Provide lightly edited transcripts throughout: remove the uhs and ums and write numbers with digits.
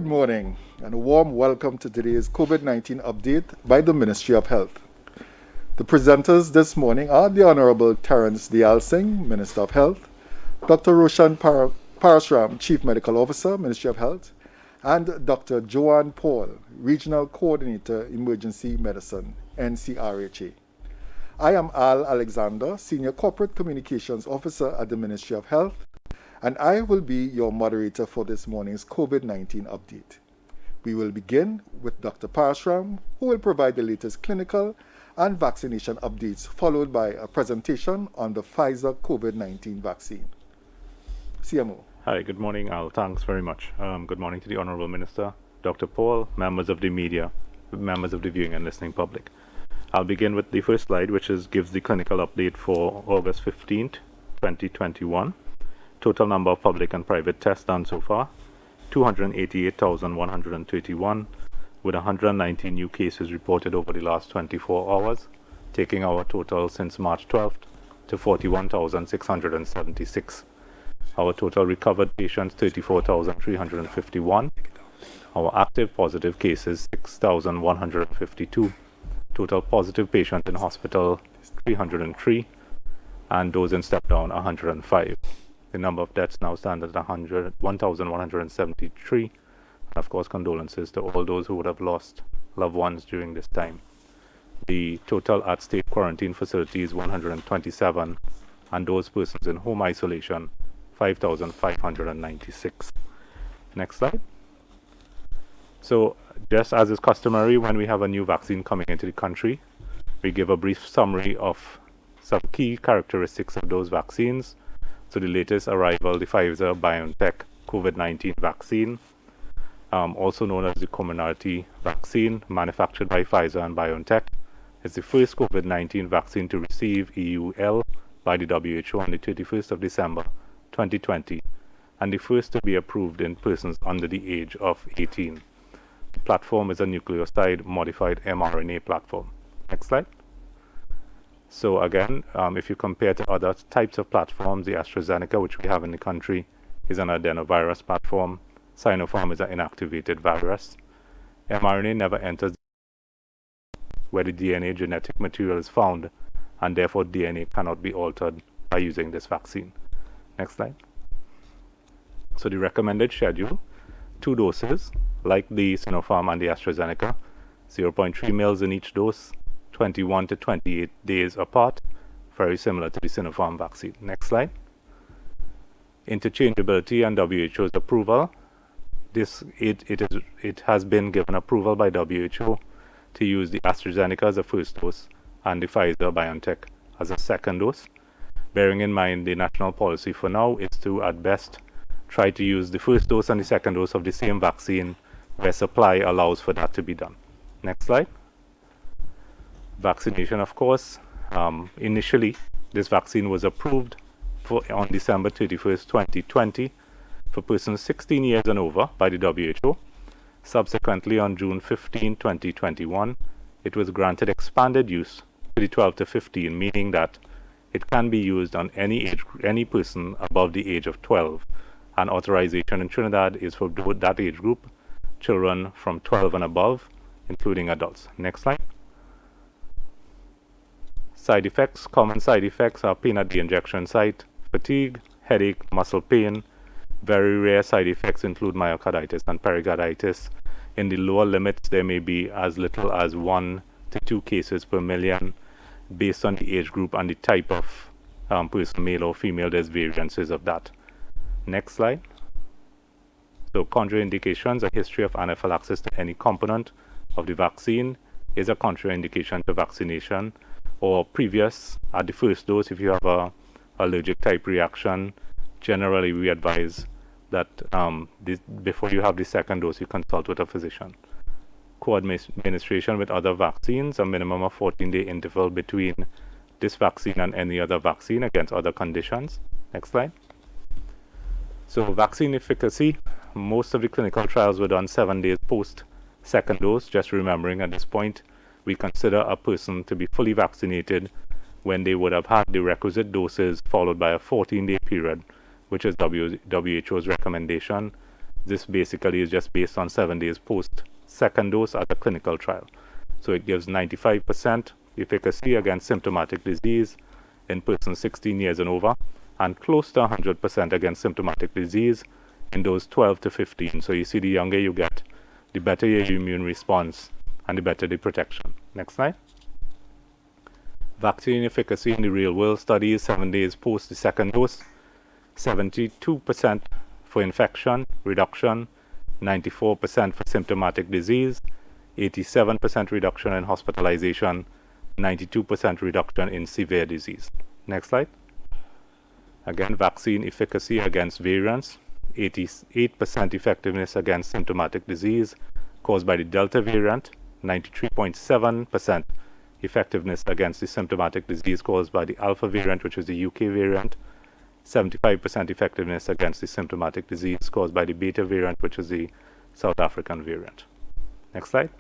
Good morning and a warm welcome to today's COVID-19 update by the Ministry of Health. The presenters this morning are the Honorable Terence Dayal Singh, Minister of Health, Dr. Roshan Parashram, Chief Medical Officer, Ministry of Health, and Dr. Joanne Paul, Regional Coordinator, Emergency Medicine, NCRHA. I am Al Alexander, Senior Corporate Communications Officer at the Ministry of Health, and I will be your moderator for this morning's COVID-19 update. We will begin with Dr. Parashram, who will provide the latest clinical and vaccination updates, followed by a presentation on the Pfizer COVID-19 vaccine. CMO. Hi, good morning, Al. Thanks very much. Good morning to the Honourable Minister, Dr. Paul, members of the media, members of the viewing and listening public. I'll begin with the first slide, which gives the clinical update for August 15th, 2021. Total number of public and private tests done so far, 288,131, with 119 new cases reported over the last 24 hours, taking our total since March 12th to 41,676. Our total recovered patients, 34,351. Our active positive cases, 6,152. Total positive patients in hospital, 303. And those in step down, 105. The number of deaths now stand at 1,173. And of course, condolences to all those who would have lost loved ones during this time. The total at state quarantine facilities, 127. And those persons in home isolation, 5,596. Next slide. So, just as is customary when we have a new vaccine coming into the country, we give a brief summary of some key characteristics of those vaccines. So the latest arrival, the Pfizer-BioNTech COVID-19 vaccine, also known as the Comirnaty vaccine, manufactured by Pfizer and BioNTech, is the first COVID-19 vaccine to receive EUL by the WHO on the 31st of December 2020, and the first to be approved in persons under the age of 18. The platform is a nucleoside-modified mRNA platform. Next slide. So again, if you compare to other types of platforms, the AstraZeneca, which we have in the country, is an adenovirus platform. Sinopharm is an inactivated virus. mRNA never enters where the DNA genetic material is found, and therefore DNA cannot be altered by using this vaccine. Next slide. So the recommended schedule, 2 doses, like the Sinopharm and the AstraZeneca, 0.3 mils in each dose, 21 to 28 days apart, very similar to the Sinopharm vaccine. Next slide. Interchangeability and WHO's approval. It has been given approval by WHO to use the AstraZeneca as a first dose and the Pfizer-BioNTech as a second dose. Bearing in mind the national policy for now is to, at best, try to use the first dose and the second dose of the same vaccine where supply allows for that to be done. Next slide. Vaccination, of course. Initially, this vaccine was approved on December 31st, 2020 for persons 16 years and over by the WHO. Subsequently, on June 15, 2021, it was granted expanded use to the 12 to 15, meaning that it can be used on any person above the age of 12. And authorization in Trinidad is for that age group, children from 12 and above, including adults. Next slide. Side effects. Common side effects are pain at the injection site, fatigue, headache, muscle pain. Very rare side effects include myocarditis and pericarditis. In the lower limits, there may be as little as 1 to 2 cases per million. Based on the age group and the type of person, male or female, there's variances of that. Next slide. So contraindications, a history of anaphylaxis to any component of the vaccine is a contraindication to vaccination, or previous at the first dose. If you have a allergic type reaction, generally we advise that before you have the second dose, you consult with a physician. Co-administration with other vaccines, a minimum of 14-day interval between this vaccine and any other vaccine against other conditions. Next slide. So vaccine efficacy, most of the clinical trials were done 7 days post second dose. Just remembering at this point, we consider a person to be fully vaccinated when they would have had the requisite doses followed by a 14-day period, which is WHO's recommendation, This basically is just based on 7 days post second dose as a clinical trial. So it gives 95% efficacy against symptomatic disease in persons 16 years and over, and close to 100% against symptomatic disease in those 12 to 15. So you see, the younger you get, the better your immune response and the better the protection. Next slide. Vaccine efficacy in the real world studies 7 days post the second dose: 72% for infection reduction, 94% for symptomatic disease, 87% reduction in hospitalization, 92% reduction in severe disease. Next slide. Again, vaccine efficacy against variants: 88% effectiveness against symptomatic disease caused by the Delta variant, 93.7% effectiveness against the symptomatic disease caused by the Alpha variant, which is the UK variant, 75% effectiveness against the symptomatic disease caused by the Beta variant, which is the South African variant. Next slide.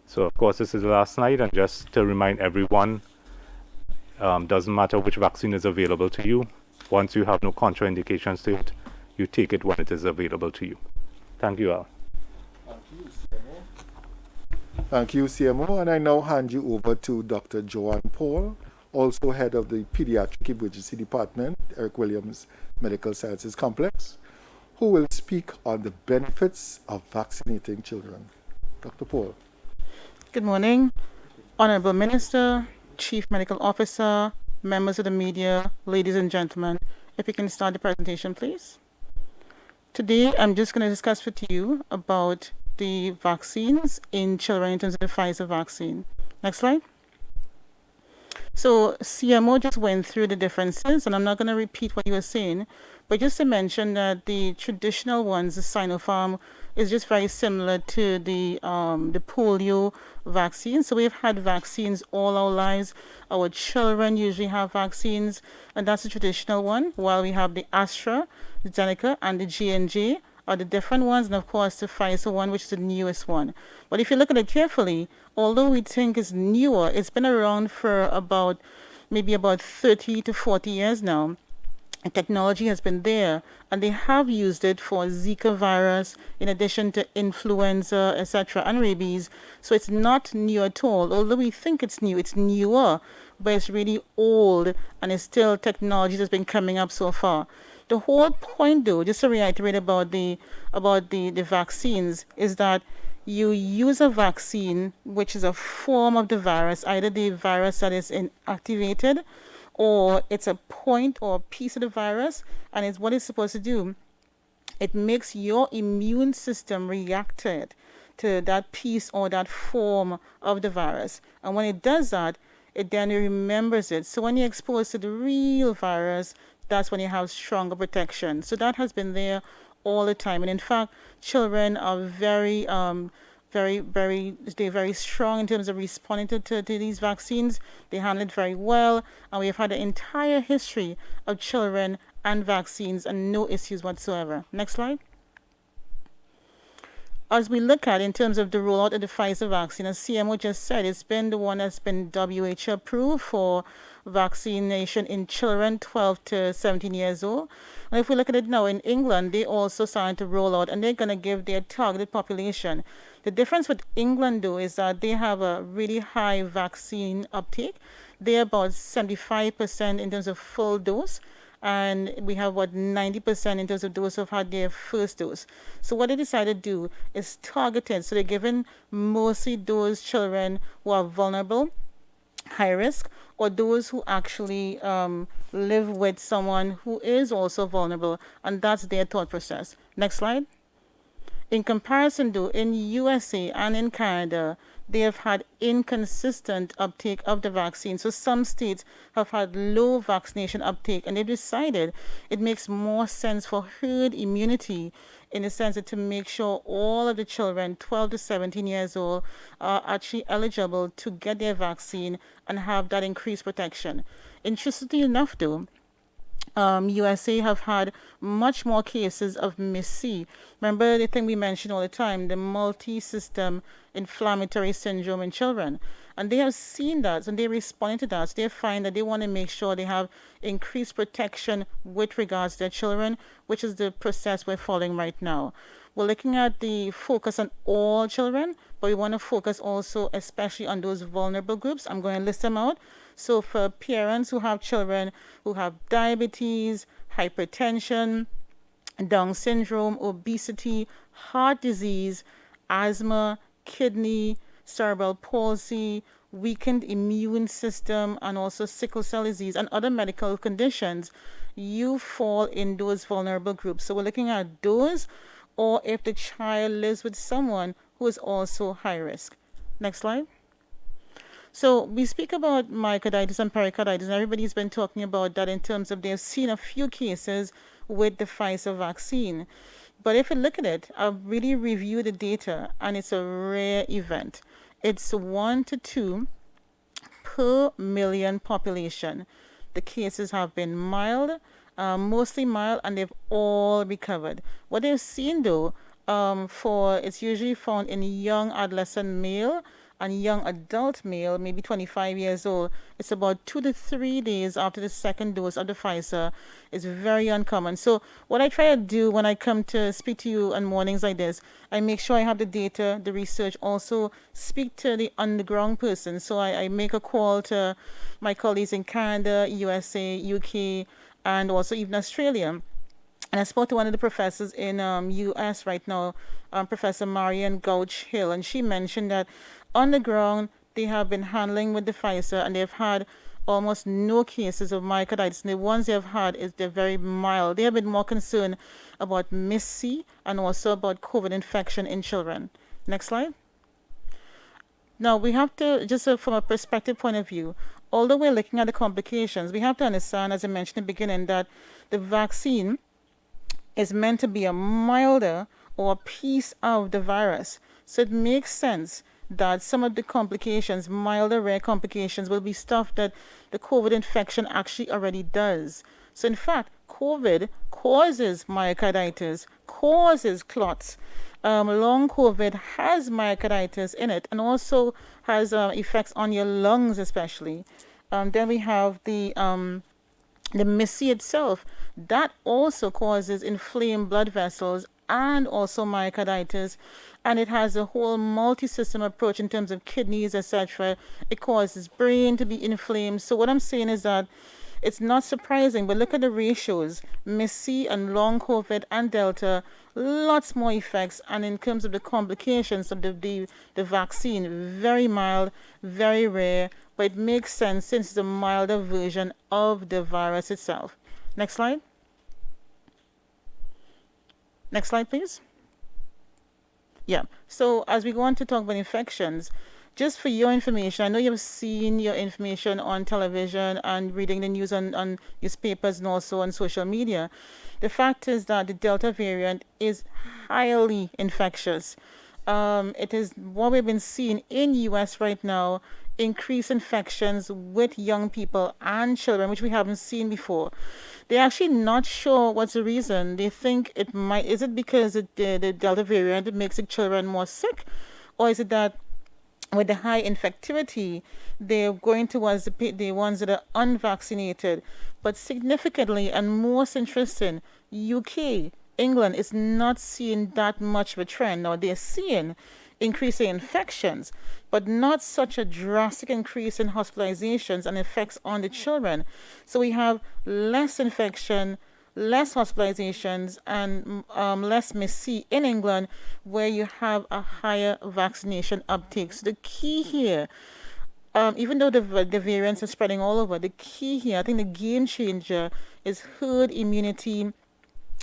So, of course, this is the last slide, and just to remind everyone, doesn't matter which vaccine is available to you. Once you have no contraindications to it, you take it when it is available to you. Thank you all. Thank you, CMO. And I now hand you over to Dr. Joanne Paul, also head of the Pediatric Emergency Department, Eric Williams Medical Sciences Complex, who will speak on the benefits of vaccinating children. Dr. Paul. Good morning, Honorable Minister, Chief Medical Officer, members of the media, ladies and gentlemen. If you can start the presentation, please. Today, I'm just going to discuss with you about the vaccines in children in terms of the Pfizer vaccine. Next slide. So CMO just went through the differences, and I'm not going to repeat what you were saying, but just to mention that the traditional ones, the Sinopharm, is just very similar to the polio vaccine. So we've had vaccines all our lives. Our children usually have vaccines, and that's the traditional one, while we have the AstraZeneca and the J&J are the different ones, and of course the Pfizer one, which is the newest one. But if you look at it carefully, although we think it's newer, it's been around for maybe about 30 to 40 years now. And technology has been there, and they have used it for Zika virus, in addition to influenza, etc., and rabies. So it's not new at all. Although we think it's new, it's newer, but it's really old, and it's still technology that's been coming up so far. The whole point, though, just to reiterate about the vaccines, is that you use a vaccine which is a form of the virus, either the virus that is inactivated, or it's a point or a piece of the virus, and it's what it's supposed to do. It makes your immune system react to that piece or that form of the virus. And when it does that, it then remembers it. So when you're exposed to the real virus, that's when you have stronger protection. So that has been there all the time. And in fact, children are very strong in terms of responding to these vaccines. They handle it very well, and we have had an entire history of children and vaccines and no issues whatsoever. Next slide. As we look at in terms of the rollout of the Pfizer vaccine, as CMO just said, it's been the one that's been WHO approved for vaccination in children 12 to 17 years old. And if we look at it now in England, they also started to roll out, and they're going to give their targeted population. The difference with England, though, is that they have a really high vaccine uptake. They're about 75% in terms of full dose, and we have about 90% in terms of those who have had their first dose. So what they decided to do is targeted. So they're giving mostly those children who are vulnerable, high risk, or those who actually live with someone who is also vulnerable, and that's their thought process. Next slide. In comparison, though, in USA and in Canada, they have had inconsistent uptake of the vaccine. So some states have had low vaccination uptake, and they've decided it makes more sense for herd immunity, in the sense that to make sure all of the children 12 to 17 years old are actually eligible to get their vaccine and have that increased protection. Interestingly enough, though, USA have had much more cases of MIS-C. Remember the thing we mention all the time, the multi-system inflammatory syndrome in children. And they have seen that and they responded to that. So they find that they want to make sure they have increased protection with regards to their children, which is the process we're following right now. We're looking at the focus on all children, but we want to focus also especially on those vulnerable groups. I'm going to list them out. So for parents who have children who have diabetes, hypertension, Down syndrome, obesity, heart disease, asthma, kidney, cerebral palsy, weakened immune system, and also sickle cell disease and other medical conditions, you fall in those vulnerable groups. So we're looking at those, or if the child lives with someone who is also high risk. Next slide. So we speak about myocarditis and pericarditis, and everybody's been talking about that in terms of they've seen a few cases with the Pfizer vaccine. But if you look at it, I've really reviewed the data, and it's a rare event. It's 1 to 2 per million population. The cases have been mild, mostly mild, and they've all recovered. What they've seen though, for it's usually found in young adolescent male and young adult male, maybe 25 years old. It's about 2 to 3 days after the second dose of the Pfizer. It's very uncommon. So what I try to do when I come to speak to you on mornings like this, I make sure I have the data, the research, also speak to the underground person. So I make a call to my colleagues in Canada, USA, UK, and also even Australia. And I spoke to one of the professors in US right now, Professor Marian Gouch Hill, and she mentioned that on the ground they have been handling with the Pfizer, and they've had almost no cases of myocarditis. And the ones they have had they're very mild. They have been more concerned about MIS-C and also about COVID infection in children. Next slide. Now we have to just from a perspective point of view, although we're looking at the complications, we have to understand, as I mentioned in the beginning, that the vaccine is meant to be a milder or a piece of the virus. So it makes sense that some of the complications, milder, rare complications, will be stuff that the COVID infection actually already does. So in fact, COVID causes myocarditis, causes clots. Long COVID has myocarditis in it and also has effects on your lungs especially. Then we have the MIS-C itself, that also causes inflamed blood vessels and also myocarditis, and it has a whole multi-system approach in terms of kidneys, etc. It causes brain to be inflamed. So what I'm saying is that it's not surprising, but look at the ratios. MIS-C and long COVID and Delta, lots more effects. And in terms of the complications of the vaccine, very mild, very rare, but it makes sense since it's a milder version of the virus itself. Next slide. Next slide, please. Yeah, so as we go on to talk about infections, just for your information, I know you've seen your information on television and reading the news on newspapers and also on social media. The fact is that the Delta variant is highly infectious. It is what we've been seeing in US right now, increased infections with young people and children, which we haven't seen before. They're actually not sure what's the reason. They think is it because the Delta variant makes the children more sick, or is it that with the high infectivity, they're going towards the ones that are unvaccinated. But significantly and most interesting, UK, England is not seeing that much of a trend. Now they're seeing increasing infections, but not such a drastic increase in hospitalizations and effects on the children. So we have less infection, less hospitalizations, and less MIS-C in England, where you have a higher vaccination uptake. So the key here, even though the variants are spreading all over, the key here, I think the game changer is herd immunity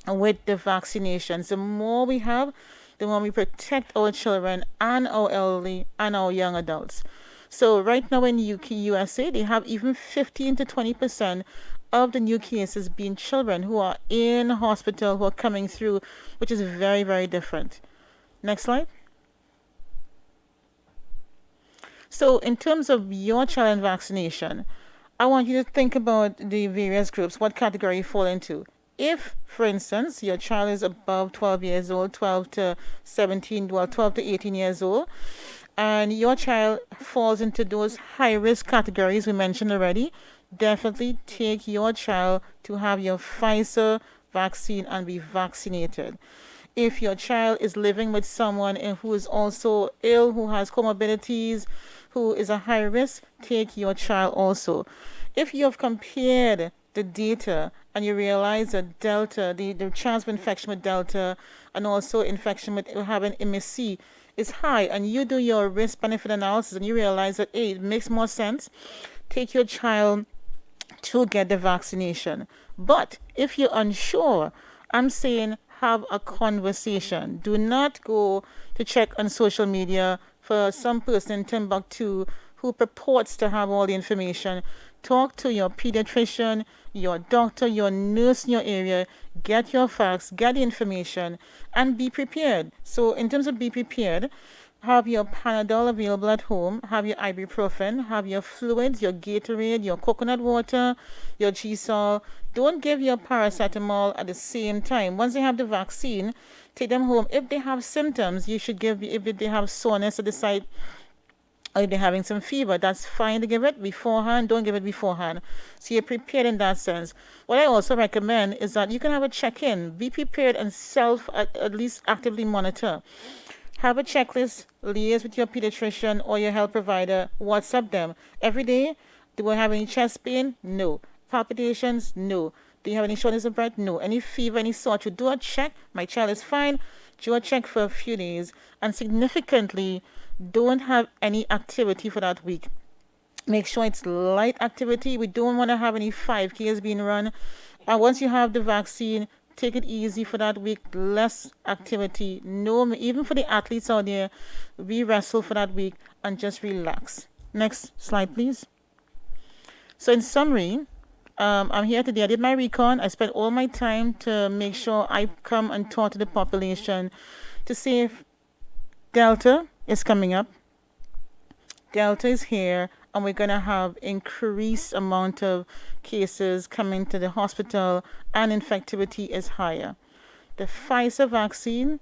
with the vaccinations. The more we have, the more we protect our children and our elderly and our young adults. So right now in UK, USA, they have even 15 to 20% of the new cases being children who are in hospital, who are coming through, which is very, very different. Next slide. So in terms of your child and vaccination, I want you to think about the various groups, what category you fall into. If, for instance, your child is above 12 years old, 12 to 17, well, 12 to 18 years old, and your child falls into those high risk categories we mentioned already, definitely take your child to have your Pfizer vaccine and be vaccinated. If your child is living with someone who is also ill, who has comorbidities, who is a high risk, take your child also. If you have compared the data and you realize that Delta, the chance of infection with Delta and also infection with having MSC is high, and you do your risk benefit analysis and you realize that, hey, it makes more sense, take your child to get the vaccination. But if you're unsure, I'm saying have a conversation. Do not go to check on social media for some person in Timbuktu who purports to have all the information. Talk to your pediatrician, your doctor, your nurse in your area. Get your facts, get the information, and be prepared. So, in terms of be prepared, have your Panadol available at home, have your ibuprofen, have your fluids, your Gatorade, your coconut water, your G-Sol. Don't give your paracetamol at the same time. Once they have the vaccine, take them home. If they have symptoms, you should give, if they have soreness at the site, or if they're having some fever, that's fine to give it beforehand. Don't give it beforehand. So you're prepared in that sense. What I also recommend is that you can have a check-in. Be prepared and at least actively monitor. Have a checklist, liaise with your pediatrician or your health provider, WhatsApp them. Every day, do I have any chest pain? No. Palpitations? No. Do you have any shortness of breath? No. Any fever, any sore throat? Do a check. My child is fine. Do a check for a few days. And significantly, don't have any activity for that week. Make sure it's light activity. We don't want to have any 5Ks being run. And once you have the vaccine, take it easy for that week. Less activity. No, even for the athletes out there, be restful for that week and just relax. Next slide, please. So in summary, I'm here today. I did my recon. I spent all my time to make sure I come and talk to the population to see if Delta is coming up. Delta is here, and we're going to have increased amount of cases coming to the hospital, and infectivity is higher. The Pfizer vaccine,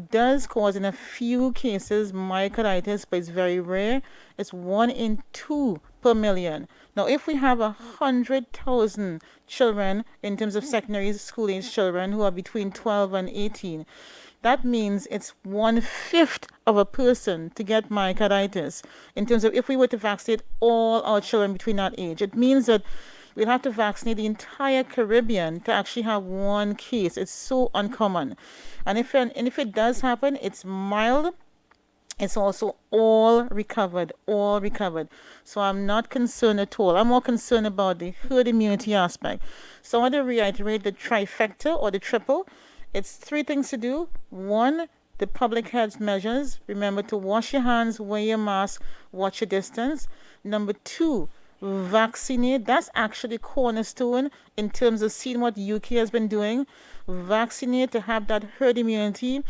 does cause in a few cases myocarditis, but it's very rare. It's 1 in 2 per million. Now, if we have 100,000 children in terms of secondary school age children who are between 12 and 18, that means it's 1/5 of a person to get myocarditis. In terms of if we were to vaccinate all our children between that age, it means that we'll have to vaccinate the entire Caribbean to actually have one case. It's so uncommon. And if it does happen, it's mild. It's also all recovered. So I'm not concerned at all. I'm more concerned about the herd immunity aspect. So I want to reiterate the trifecta or the triple. It's 3 things to do. 1, the public health measures. Remember to wash your hands, wear your mask, watch your distance. Number 2, vaccinate. That's actually cornerstone in terms of seeing what UK has been doing. Vaccinate to have that herd immunity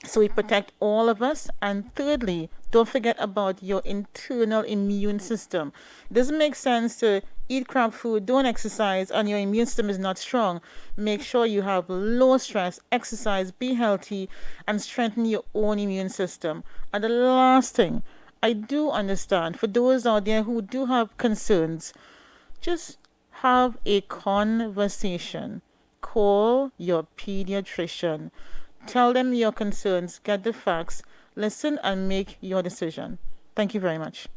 so we protect all of us. And thirdly, don't forget about your internal immune system. It doesn't make sense to eat crap food, don't exercise, and your immune system is not strong. Make sure you have low stress, exercise, be healthy, and strengthen your own immune system. And the last thing, I do understand for those out there who do have concerns, just have a conversation. Call your pediatrician. Tell them your concerns, get the facts, listen, and make your decision. Thank you very much.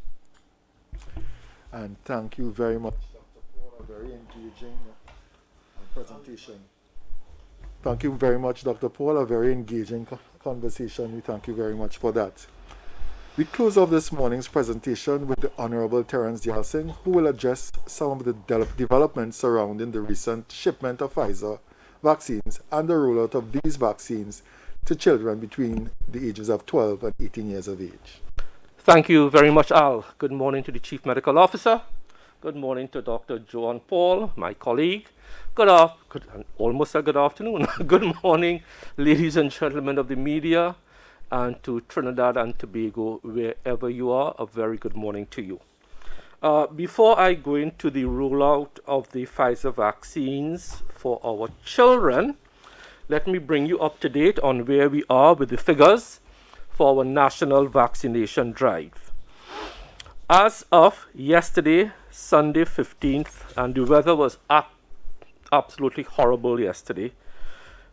And thank you very much, Dr. Paul, a very engaging presentation. Thank you very much, Dr. Paul, a very engaging conversation. We thank you very much for that. We close off this morning's presentation with the Honorable Terence Dialsing, who will address some of the developments surrounding the recent shipment of Pfizer vaccines and the rollout of these vaccines to children between the ages of 12 and 18 years of age. Thank you very much, Al. Good morning to the Chief Medical Officer. Good morning to Dr. Joan Paul, my colleague. Almost a good afternoon. Good morning, ladies and gentlemen of the media, and to Trinidad and Tobago, wherever you are, a very good morning to you. Before I go into the rollout of the Pfizer vaccines for our children, let me bring you up to date on where we are with the figures for our national vaccination drive. As of yesterday, Sunday 15th, and the weather was absolutely horrible yesterday,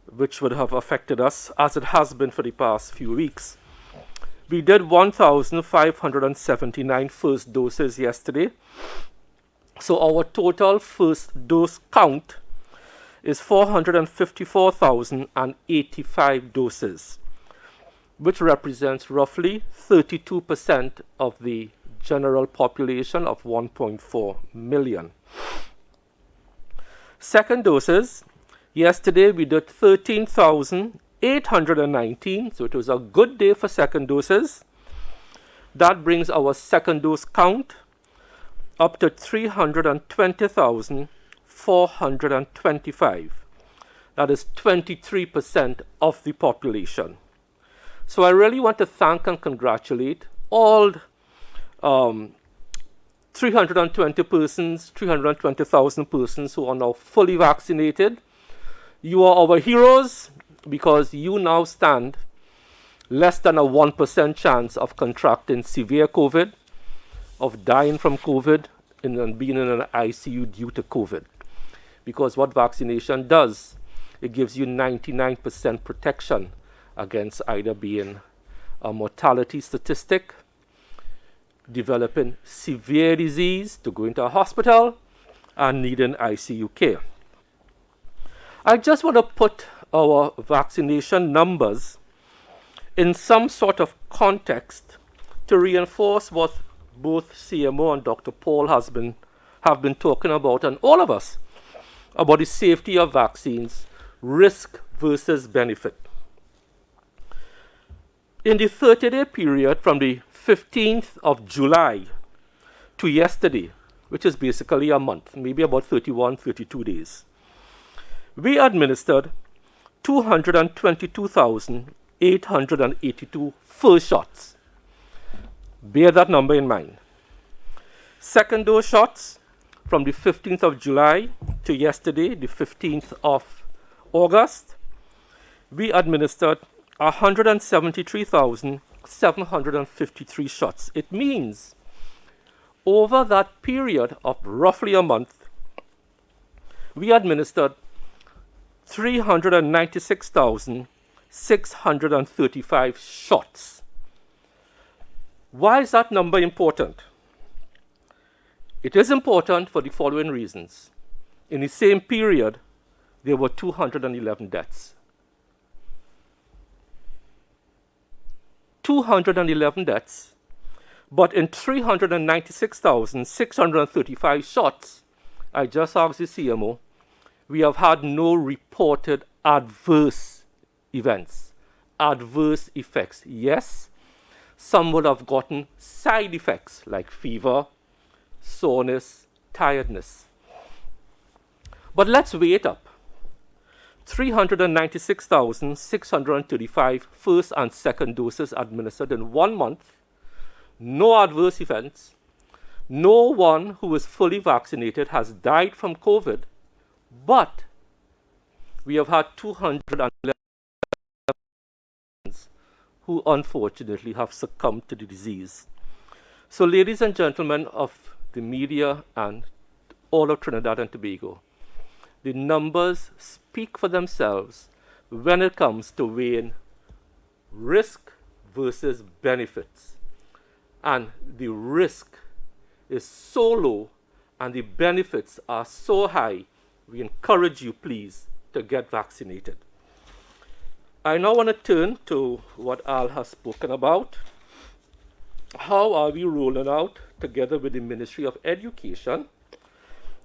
which would have affected us as it has been for the past few weeks. We did 1,579 first doses yesterday. So our total first dose count is 454,085 doses, which represents roughly 32% of the general population of 1.4 million. Second doses, yesterday we did 13,819, so it was a good day for second doses. That brings our second dose count up to 320,425. That is 23% of the population. So I really want to thank and congratulate all 320,000 persons who are now fully vaccinated. You are our heroes because you now stand less than a 1% chance of contracting severe COVID, of dying from COVID, and being in an ICU due to COVID. Because what vaccination does, it gives you 99% protection against either being a mortality statistic, developing severe disease to go into a hospital, and needing ICU care. I just want to put our vaccination numbers in some sort of context to reinforce what both CMO and Dr. Paul have been talking about, and all of us, about the safety of vaccines, risk versus benefit. In the 30-day period from the 15th of July to yesterday, which is basically a month, maybe about 31, 32 days, we administered 222,882 first shots. Bear that number in mind. Second dose shots from the 15th of July to yesterday, the 15th of August, we administered 173,753 shots. It means over that period of roughly a month, we administered 396,635 shots. Why is that number important? It is important for the following reasons. In the same period, there were 211 deaths. 211 deaths, but in 396,635 shots, I just asked the CMO, we have had no reported adverse events, adverse effects. Yes, some would have gotten side effects like fever, soreness, tiredness. But let's weigh it up. 396,635 first and second doses administered in 1 month, no adverse events, no one who is fully vaccinated has died from COVID, but we have had 211 who unfortunately have succumbed to the disease. So ladies and gentlemen of the media and all of Trinidad and Tobago, the numbers speak for themselves when it comes to weighing risk versus benefits. And the risk is so low and the benefits are so high, we encourage you, please, to get vaccinated. I now want to turn to what Al has spoken about. How are we rolling out, together with the Ministry of Education,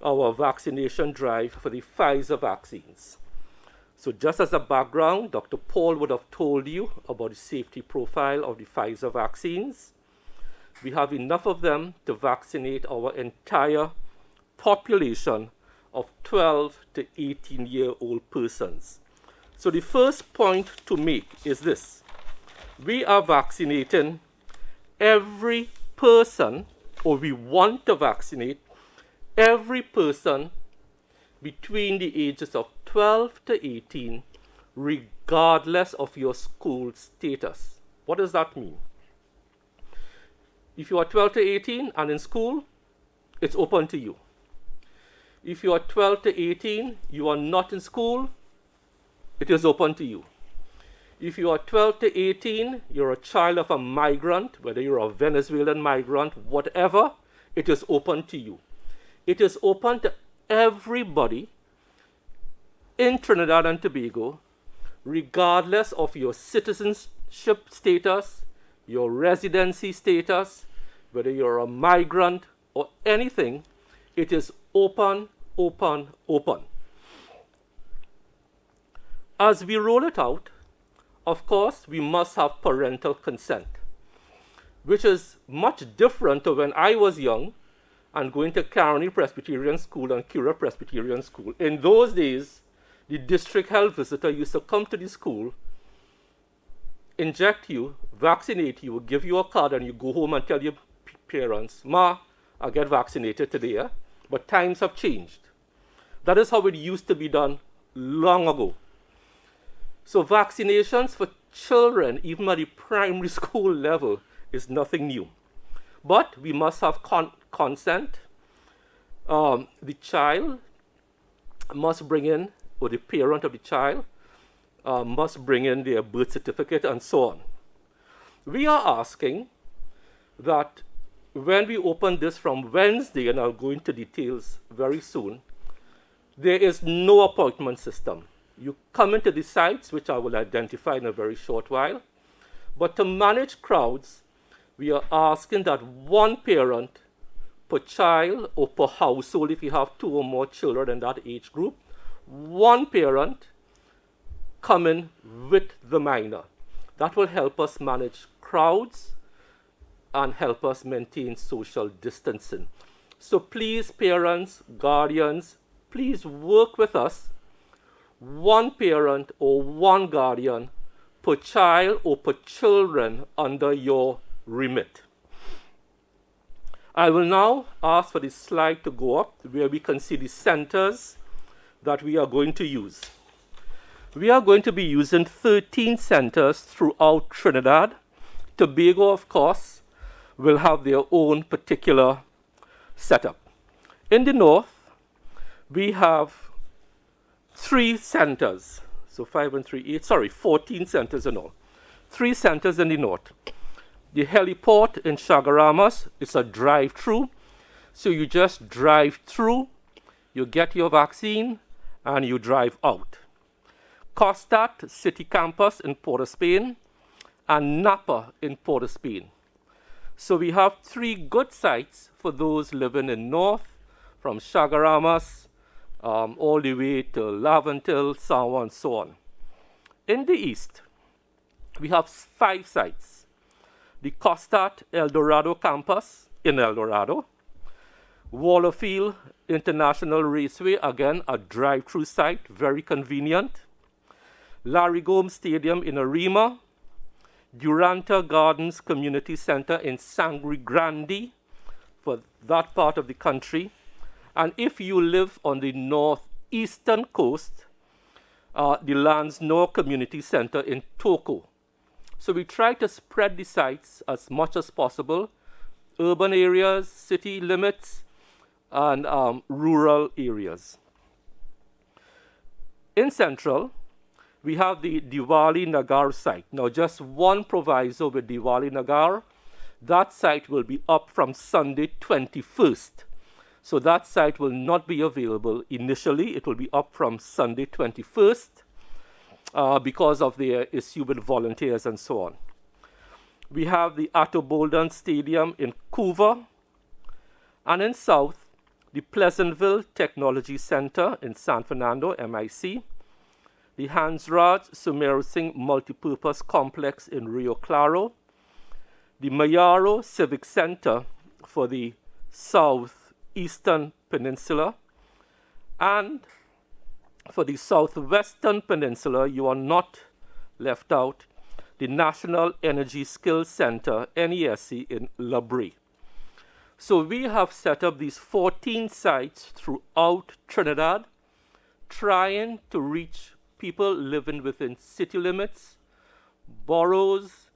our vaccination drive for the Pfizer vaccines? So just as a background, Dr. Paul would have told you about the safety profile of the Pfizer vaccines. We have enough of them to vaccinate our entire population of 12 to 18-year-old persons. So the first point to make is this. We are vaccinating every person, or we want to vaccinate every person between the ages of 12 to 18, regardless of your school status. What does that mean? If you are 12 to 18 and in school, it's open to you. If you are 12 to 18, you are not in school, it is open to you. If you are 12 to 18, you're a child of a migrant, whether you're a Venezuelan migrant, whatever, it is open to you. It is open to everybody in Trinidad and Tobago, regardless of your citizenship status, your residency status, whether you're a migrant or anything, it is open, open, open. As we roll it out, of course, we must have parental consent, which is much different to when I was young and going to Caroni Presbyterian School and Cura Presbyterian School. In those days, the district health visitor used to come to the school, inject you, vaccinate you, give you a card, and you go home and tell your parents, "Ma, I get vaccinated today." But times have changed. That is how it used to be done long ago. So vaccinations for children, even at the primary school level, is nothing new. But we must have consent. The child must bring in, or the parent of the child must bring in their birth certificate and so on. We are asking that when we open this from Wednesday, and I'll go into details very soon, there is no appointment system. You come into the sites, which I will identify in a very short while. But to manage crowds, we are asking that one parent per child or per household, if you have 2 or more children in that age group, one parent come in with the minor. That will help us manage crowds and help us maintain social distancing. So please, parents, guardians, please work with us. One parent or one guardian per child or per children under your remit. I will now ask for the slide to go up where we can see the centers that we are going to use. We are going to be using 13 centers throughout Trinidad. Tobago, of course, will have their own particular setup. In the north, we have 3 centers. So 5 and 3, 8, 14 centers in all. 3 centers in the north. The heliport in Chagaramas is a drive-through. So you just drive through, you get your vaccine, and you drive out. Costat City Campus in Port of Spain, and Napa in Port of Spain. So we have 3 good sites for those living in north, from Chagaramas all the way to Laventil, Sawa, and so on. In the east, we have 5 sites. The Costat El Dorado campus in El Dorado, Wallerfield International Raceway, again a drive-through site, very convenient. Larry Gomes Stadium in Arima, Duranta Gardens Community Center in Sangre Grande for that part of the country. And if you live on the northeastern coast, the Lansnor Community Center in Toko. So we try to spread the sites as much as possible, urban areas, city limits, and rural areas. In Central, we have the Diwali Nagar site. Now, just one proviso with Diwali Nagar. That site will be up from Sunday 21st. So that site will not be available initially. It will be up from Sunday 21st because of the issue with volunteers and so on. We have the Atto Bolden Stadium in Couva. And in South, the Pleasantville Technology Center in San Fernando, MIC. The Hansraj Sumer Singh Multipurpose Complex in Rio Claro, the Mayaro Civic Center for the Southeastern Peninsula, and for the Southwestern Peninsula, you are not left out, the National Energy Skills Center, NESC, in La Brie. So we have set up these 14 sites throughout Trinidad, trying to reach people living within city limits, boroughs,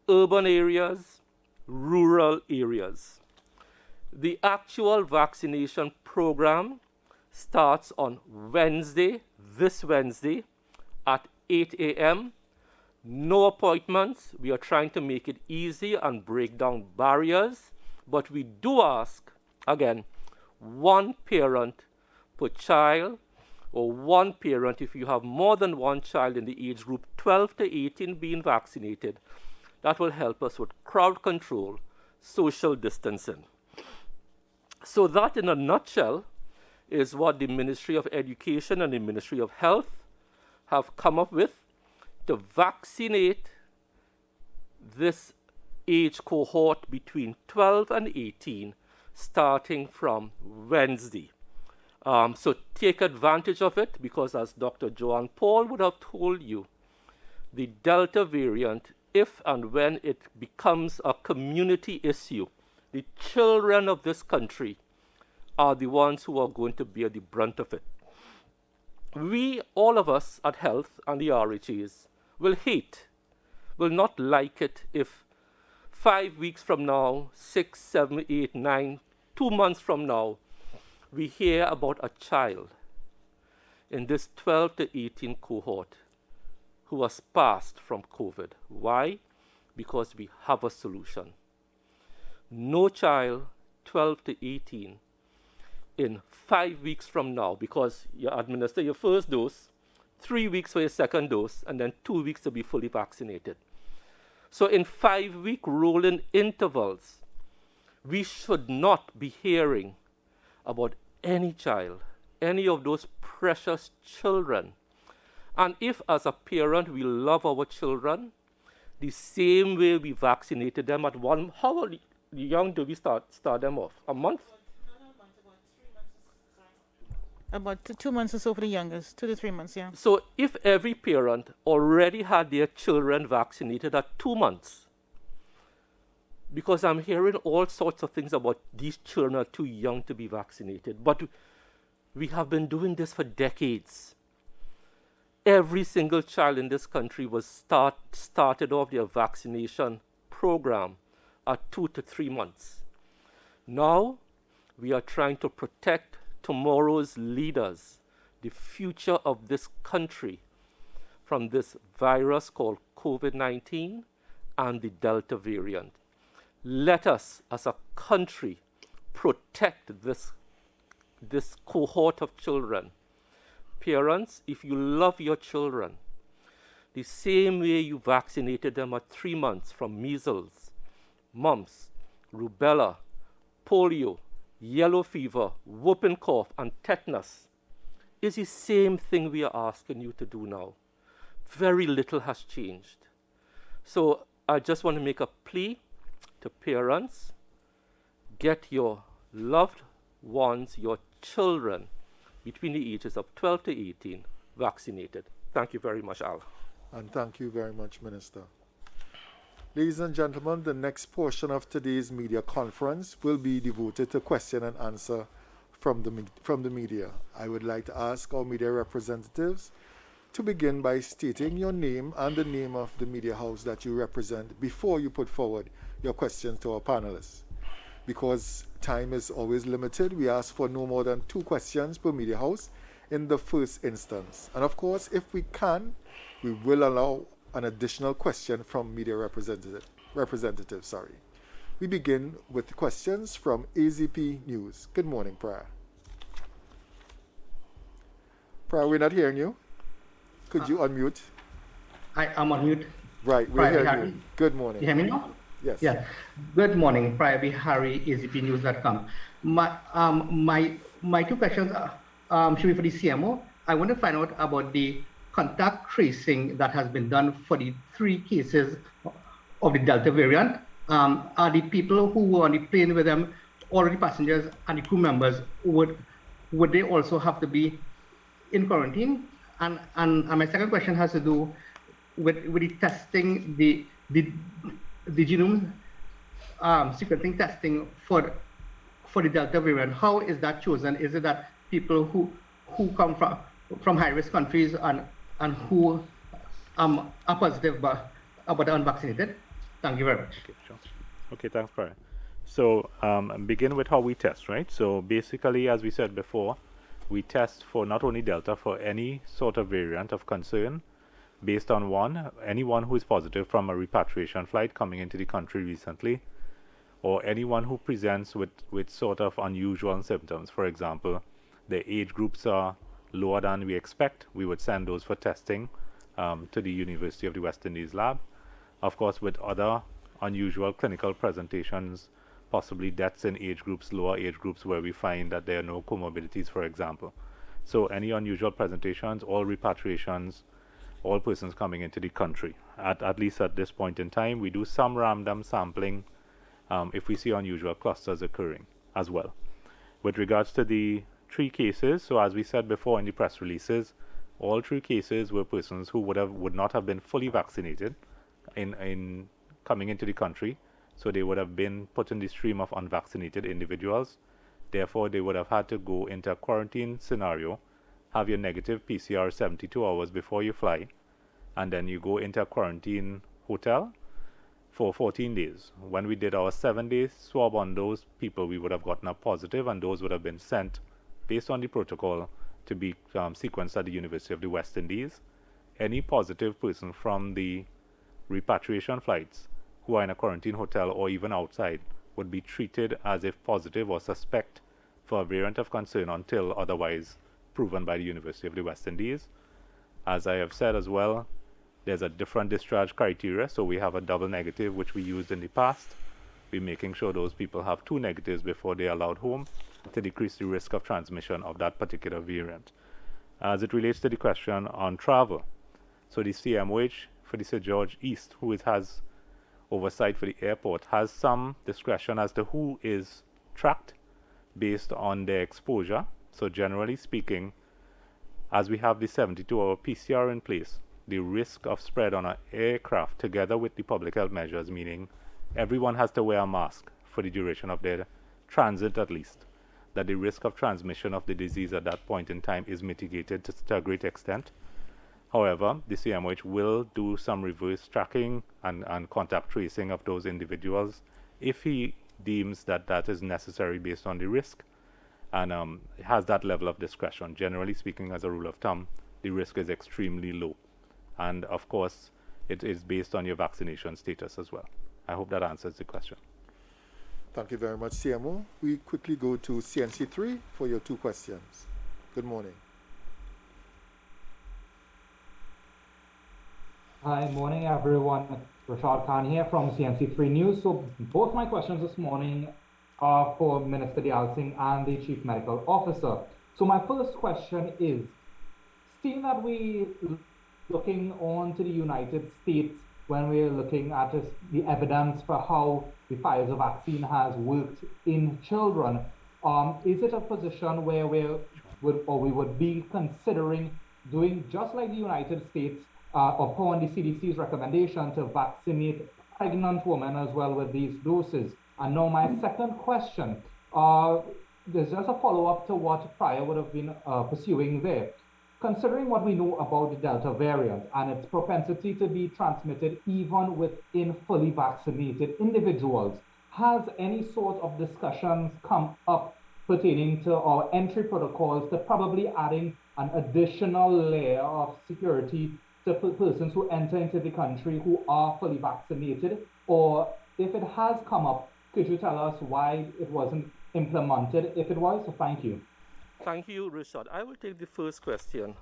urban areas, rural areas. The actual vaccination program starts on Wednesday, this Wednesday, at 8 a.m. No appointments. We are trying to make it easy and break down barriers, but we do ask, again, one parent per child, or one parent if you have more than one child in the age group 12 to 18 being vaccinated. That will help us with crowd control, social distancing. So that, in a nutshell, is what the Ministry of Education and the Ministry of Health have come up with to vaccinate this age cohort between 12 and 18 starting from Wednesday. So take advantage of it, because as Dr. Joanne Paul would have told you, the Delta variant, if and when it becomes a community issue, the children of this country are the ones who are going to bear the brunt of it. We, all of us at Health and the RHAs, will not like it if 5 weeks from now, 6, 7, 8, 9, 2 months from now, we hear about a child in this 12 to 18 cohort who was passed from COVID. Why? Because we have a solution. No child 12 to 18 in 5 weeks from now, because you administer your first dose, 3 weeks for your second dose, and then 2 weeks to be fully vaccinated. So in 5-week rolling intervals, we should not be hearing about any child, any of those precious children. And if as a parent we love our children, the same way we vaccinated them at one, how young do we start them off? A month? About 2 months or so for the youngest, 2 to 3 months, yeah. So if every parent already had their children vaccinated at 2 months, because I'm hearing all sorts of things about these children are too young to be vaccinated, but we have been doing this for decades. Every single child in this country was started off their vaccination program at 2 to 3 months. Now we are trying to protect tomorrow's leaders, the future of this country, from this virus called COVID-19 and the Delta variant. Let us, as a country, protect this cohort of children. Parents, if you love your children, the same way you vaccinated them at 3 months from measles, mumps, rubella, polio, yellow fever, whooping cough, and tetanus, is the same thing we are asking you to do now. Very little has changed. So I just want to make a plea to parents: get your loved ones, your children, between the ages of 12 to 18 vaccinated. Thank you very much, Al. And thank you very much, Minister. Ladies and gentlemen, the next portion of today's media conference will be devoted to question and answer from the media. I would like to ask our media representatives to begin by stating your name and the name of the media house that you represent before you put forward your questions to our panelists. Because time is always limited, we ask for no more than 2 questions per media house in the first instance. And of course, if we can, we will allow an additional question from media representatives. We begin with questions from AZP News. Good morning, Priya. Priya, we're not hearing you. Could you unmute? I'm on mute. Right, we're hearing you. Good morning. You hear me now? Yes. Yeah. Good morning, Priya B. Harry, azpnews.com. My 2 questions should be for the CMO. I want to find out about the contact tracing that has been done for the 3 cases of the Delta variant. Are the people who were on the plane with them, all the passengers and the crew members, would they also have to be in quarantine? And my second question has to do with the testing, the genome sequencing testing for the Delta variant. How is that chosen? Is it that people who come from high-risk countries and who are positive but are unvaccinated? Thank you very much. Okay, sure. Okay, thanks, Brian. So begin with how we test, right? So basically, as we said before, we test for not only Delta, for any sort of variant of concern based on anyone who is positive from a repatriation flight coming into the country recently, or anyone who presents with sort of unusual symptoms. For example, the age groups are lower than we expect. We would send those for testing to the University of the West Indies lab. Of course, with other unusual clinical presentations, possibly deaths in lower age groups where we find that there are no comorbidities, for example. So any unusual presentations, all repatriations, all persons coming into the country. At least at this point in time, we do some random sampling if we see unusual clusters occurring as well. With regards to the 3 cases, so as we said before in the press releases, all 3 cases were persons who would not have been fully vaccinated in coming into the country, so they would have been put in the stream of unvaccinated individuals. Therefore, they would have had to go into a quarantine scenario, have your negative PCR 72 hours before you fly, and then you go into a quarantine hotel for 14 days. When we did our 7-day swab on those people, we would have gotten a positive, and those would have been sent, based on the protocol, to be sequenced at the University of the West Indies. Any positive person from the repatriation flights who are in a quarantine hotel or even outside would be treated as if positive or suspect for a variant of concern until otherwise proven by the University of the West Indies. As I have said as well, there's a different discharge criteria, so we have a double negative, which we used in the past. We're making sure those people have 2 negatives before they're allowed home to decrease the risk of transmission of that particular variant. As it relates to the question on travel, so the CMOH for the Sir George East, who has oversight for the airport, has some discretion as to who is tracked based on their exposure. So generally speaking, as we have the 72-hour PCR in place, the risk of spread on an aircraft, together with the public health measures, meaning everyone has to wear a mask for the duration of their transit at least, that the risk of transmission of the disease at that point in time is mitigated to a great extent. However, the CMOH will do some reverse tracking and contact tracing of those individuals if he deems that that is necessary based on the risk, and has that level of discretion. Generally speaking, as a rule of thumb, the risk is extremely low. And of course, it is based on your vaccination status as well. I hope that answers the question. Thank you very much, CMO. We quickly go to CNC3 for your 2 questions. Good morning. Hi, morning everyone. Rashad Khan here from CNC3 News. So both my questions this morning are for Minister Dialsingh and the Chief Medical Officer. So my first question is, seeing that we looking on to the United States when we're looking at the evidence for how the Pfizer vaccine has worked in children, is it a position where we would be considering doing just like the United States upon the CDC's recommendation to vaccinate pregnant women as well with these doses? And now my second question, there's just a follow-up to what Prior would have been pursuing there. Considering what we know about the Delta variant and its propensity to be transmitted even within fully vaccinated individuals, has any sort of discussions come up pertaining to our entry protocols to probably adding an additional layer of security to persons who enter into the country who are fully vaccinated? Or if it has come up, could you tell us why it wasn't implemented if it was? So thank you. Thank you, Richard. I will take the first question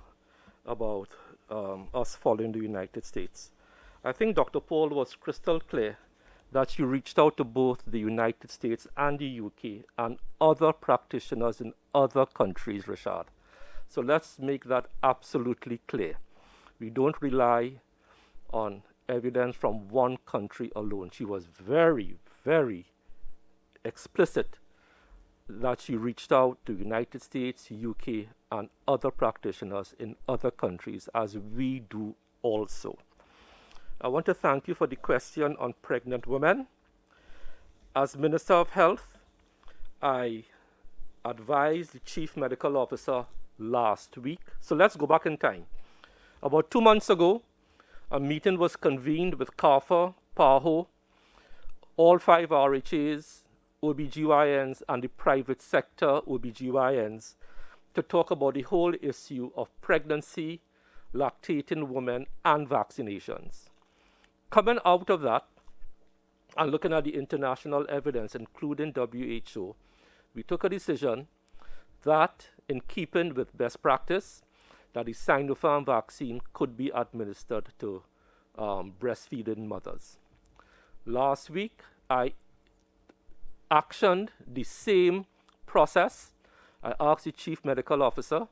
about us following the United States. I think Dr. Paul was crystal clear that she reached out to both the United States and the UK and other practitioners in other countries, Richard. So let's make that absolutely clear. We don't rely on evidence from one country alone. She was very, very explicit that she reached out to United States, UK, and other practitioners in other countries, as we do also. I want to thank you for the question on pregnant women. As Minister of Health, I advised the Chief Medical Officer last week. So let's go back in time. About 2 months ago, a meeting was convened with CARPHA, PAHO, all 5 RHAs, OBGYNs, and the private sector OBGYNs to talk about the whole issue of pregnancy, lactating women, and vaccinations. Coming out of that, and looking at the international evidence, including WHO, we took a decision that, in keeping with best practice, that the Sinopharm vaccine could be administered to breastfeeding mothers. Last week, I actioned the same process. I asked the Chief Medical Officer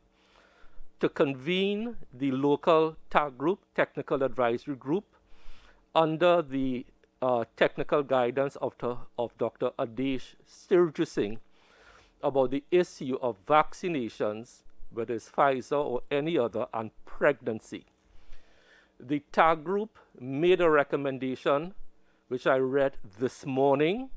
to convene the local TAG group, Technical Advisory Group, under the technical guidance of Dr. Adesh Sirju about the issue of vaccinations, whether it's Pfizer or any other, and pregnancy. The TAG group made a recommendation, which I read this morning.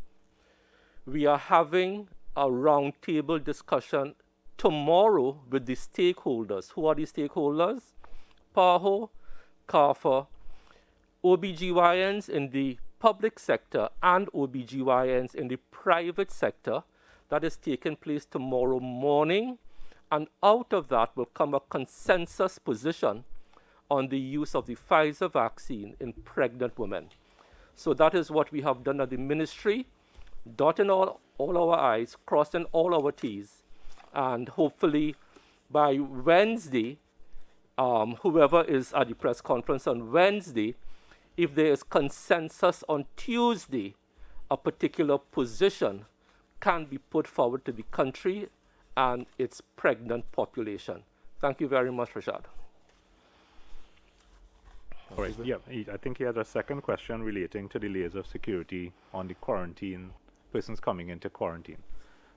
We are having a roundtable discussion tomorrow with the stakeholders. Who are the stakeholders? PAHO, CARPHA, OBGYNs in the public sector and OBGYNs in the private sector. That is taking place tomorrow morning. And out of that will come a consensus position on the use of the Pfizer vaccine in pregnant women. So that is what we have done at the ministry, dotting all our I's, crossing all our T's. And hopefully by Wednesday, whoever is at the press conference on Wednesday, if there is consensus on Tuesday, a particular position can be put forward to the country and its pregnant population. Thank you very much, Rashad. All right. Yeah, I think he had a second question relating to the layers of security on the quarantine, persons coming into quarantine.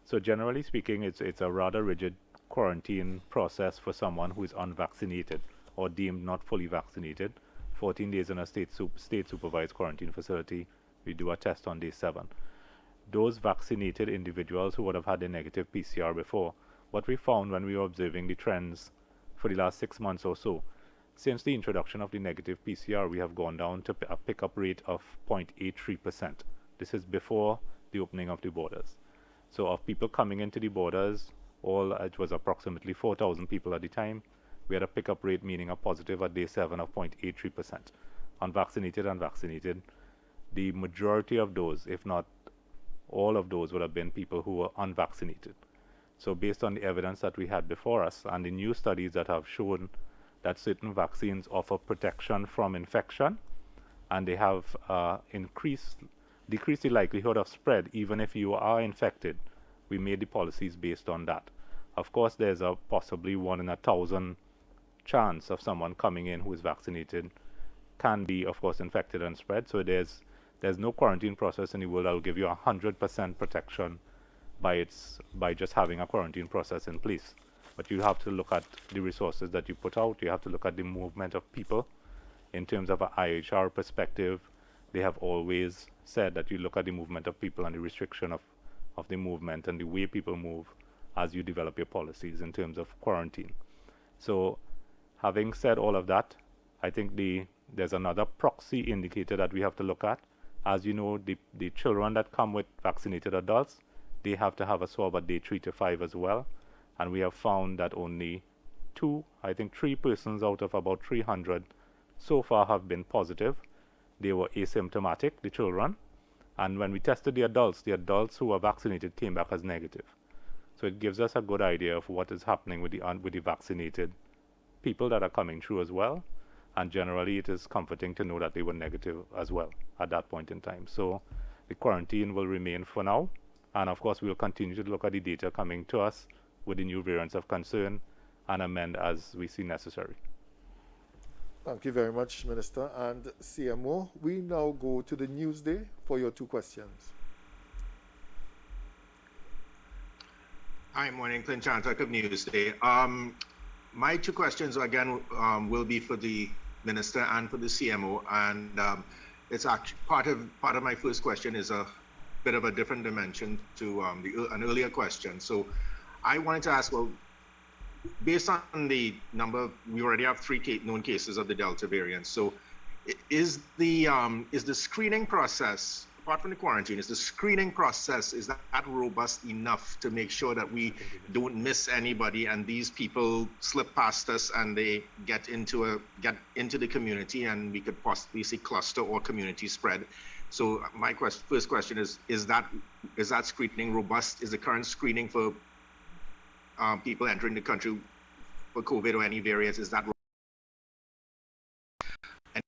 So generally speaking, it's a rather rigid quarantine process for someone who is unvaccinated or deemed not fully vaccinated. 14 days in a state supervised quarantine facility. We do a test on day 7. Those vaccinated individuals who would have had a negative PCR before, what we found when we were observing the trends for the last 6 months or so, since the introduction of the negative PCR, we have gone down to a pickup rate of 0.83%. This is before the opening of the borders. So of people coming into the borders, it was approximately 4,000 people at the time. We had a pickup rate, meaning a positive at day 7 of 0.83%. Unvaccinated and vaccinated, the majority of those, if not all of those, would have been people who were unvaccinated. So based on the evidence that we had before us and the new studies that have shown that certain vaccines offer protection from infection, and they have decreased the likelihood of spread, even if you are infected, we made the policies based on that. Of course, there's a possibly 1 in 1,000 chance of someone coming in who is vaccinated can be, of course, infected and spread. So there's no quarantine process in the world that will give you 100% protection by just having a quarantine process in place. But you have to look at the resources that you put out. You have to look at the movement of people. In terms of an IHR perspective, they have always said that you look at the movement of people and the restriction of the movement and the way people move as you develop your policies in terms of quarantine. So having said all of that, I think there's another proxy indicator that we have to look at. As you know, the children that come with vaccinated adults, they have to have a swab at day 3 to 5 as well. And we have found that only 3 persons out of about 300 so far have been positive. They were asymptomatic, the children. And when we tested the adults who were vaccinated came back as negative. So it gives us a good idea of what is happening with the vaccinated people that are coming through as well. And generally, it is comforting to know that they were negative as well at that point in time. So the quarantine will remain for now. And of course, we'll continue to look at the data coming to us with the new variants of concern and amend as we see necessary. Thank you very much, Minister. And CMO, we now go to the Newsday for your 2 questions. Hi, morning, Clint Chantak of Newsday. My 2 questions again will be for the Minister and for the CMO, and it's actually part of my first question is a bit of a different dimension to an earlier question. So I wanted to ask, well, based on the number, we already have 3 known cases of the Delta variant. So is the screening process apart from the quarantine, is the screening process, is that robust enough to make sure that we don't miss anybody and these people slip past us and they get into the community and we could possibly see cluster or community spread? So my first question is that screening robust? Is the current screening for people entering the country for COVID or any variants, is that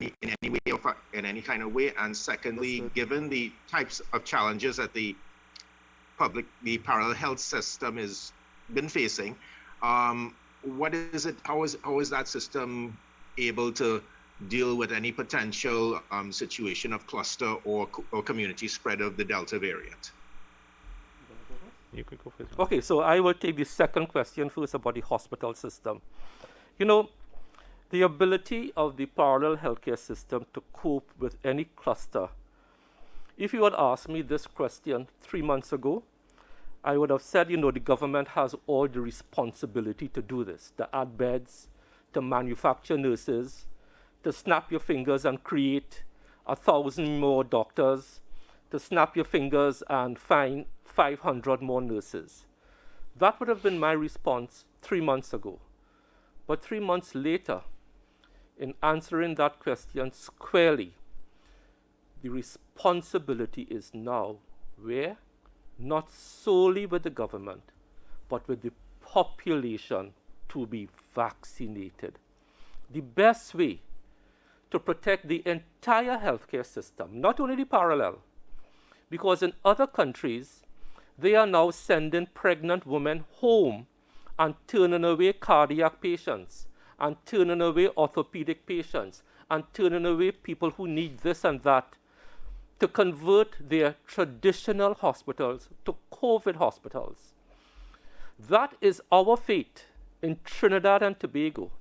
in any way or in any kind of way? And secondly, given the types of challenges that the parallel health system has been facing, what is it? How is that system able to deal with any potential situation of cluster or community spread of the Delta variant? You could go first. Okay, so I will take the second question first about the hospital system. You know, the ability of the parallel healthcare system to cope with any cluster. If you had asked me this question 3 months ago, I would have said, the government has all the responsibility to do this, to add beds, to manufacture nurses, to snap your fingers and create 1,000 more doctors, to snap your fingers and find 500 more nurses. That would have been my response 3 months ago. But 3 months later, in answering that question squarely, the responsibility is now where? Not solely with the government, but with the population to be vaccinated. The best way to protect the entire healthcare system, not only the parallel, because in other countries, they are now sending pregnant women home and turning away cardiac patients, and turning away orthopedic patients, and turning away people who need this and that, to convert their traditional hospitals to COVID hospitals. That is our fate in Trinidad and Tobago.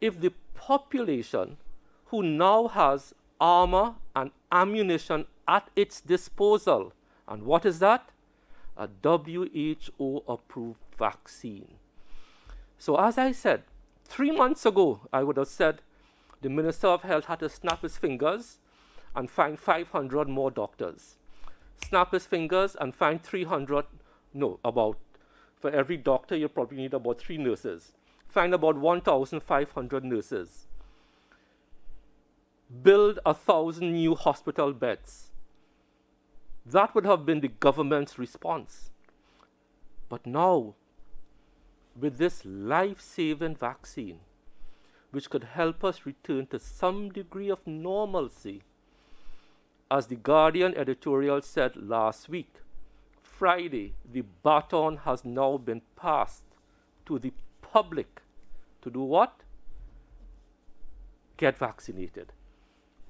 If the population, who now has armor and ammunition at its disposal, and what is that? A WHO-approved vaccine. So as I said, 3 months ago, I would have said the Minister of Health had to snap his fingers and find 500 more doctors. Snap his fingers and find for every doctor, you probably need about 3 nurses. Find about 1,500 nurses. Build 1,000 new hospital beds. That would have been the government's response. But now, with this life-saving vaccine, which could help us return to some degree of normalcy, as the Guardian editorial said last week, Friday, the baton has now been passed to the public to do what? Get vaccinated.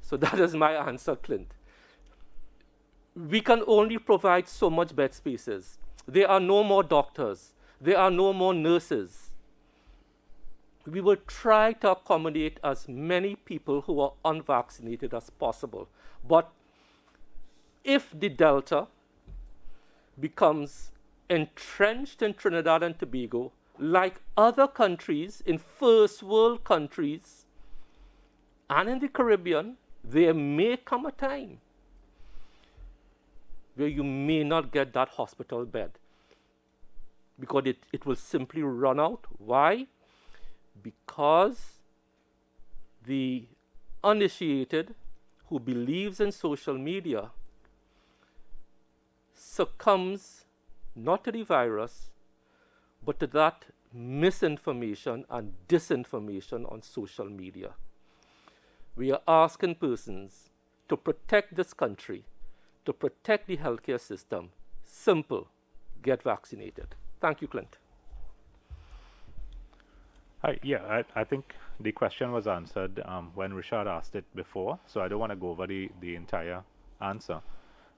So that is my answer, Clint. We can only provide so much bed spaces. There are no more doctors. There are no more nurses. We will try to accommodate as many people who are unvaccinated as possible. But if the Delta becomes entrenched in Trinidad and Tobago, like other countries, in first world countries, and in the Caribbean, there may come a time where you may not get that hospital bed because it will simply run out. Why? Because the uninitiated who believes in social media succumbs not to the virus, but to that misinformation and disinformation on social media. We are asking persons to protect this country, to protect the healthcare system. Simple. Get vaccinated. Thank you, Clint. Hi, yeah, I think the question was answered when Richard asked it before, so I don't want to go over the entire answer.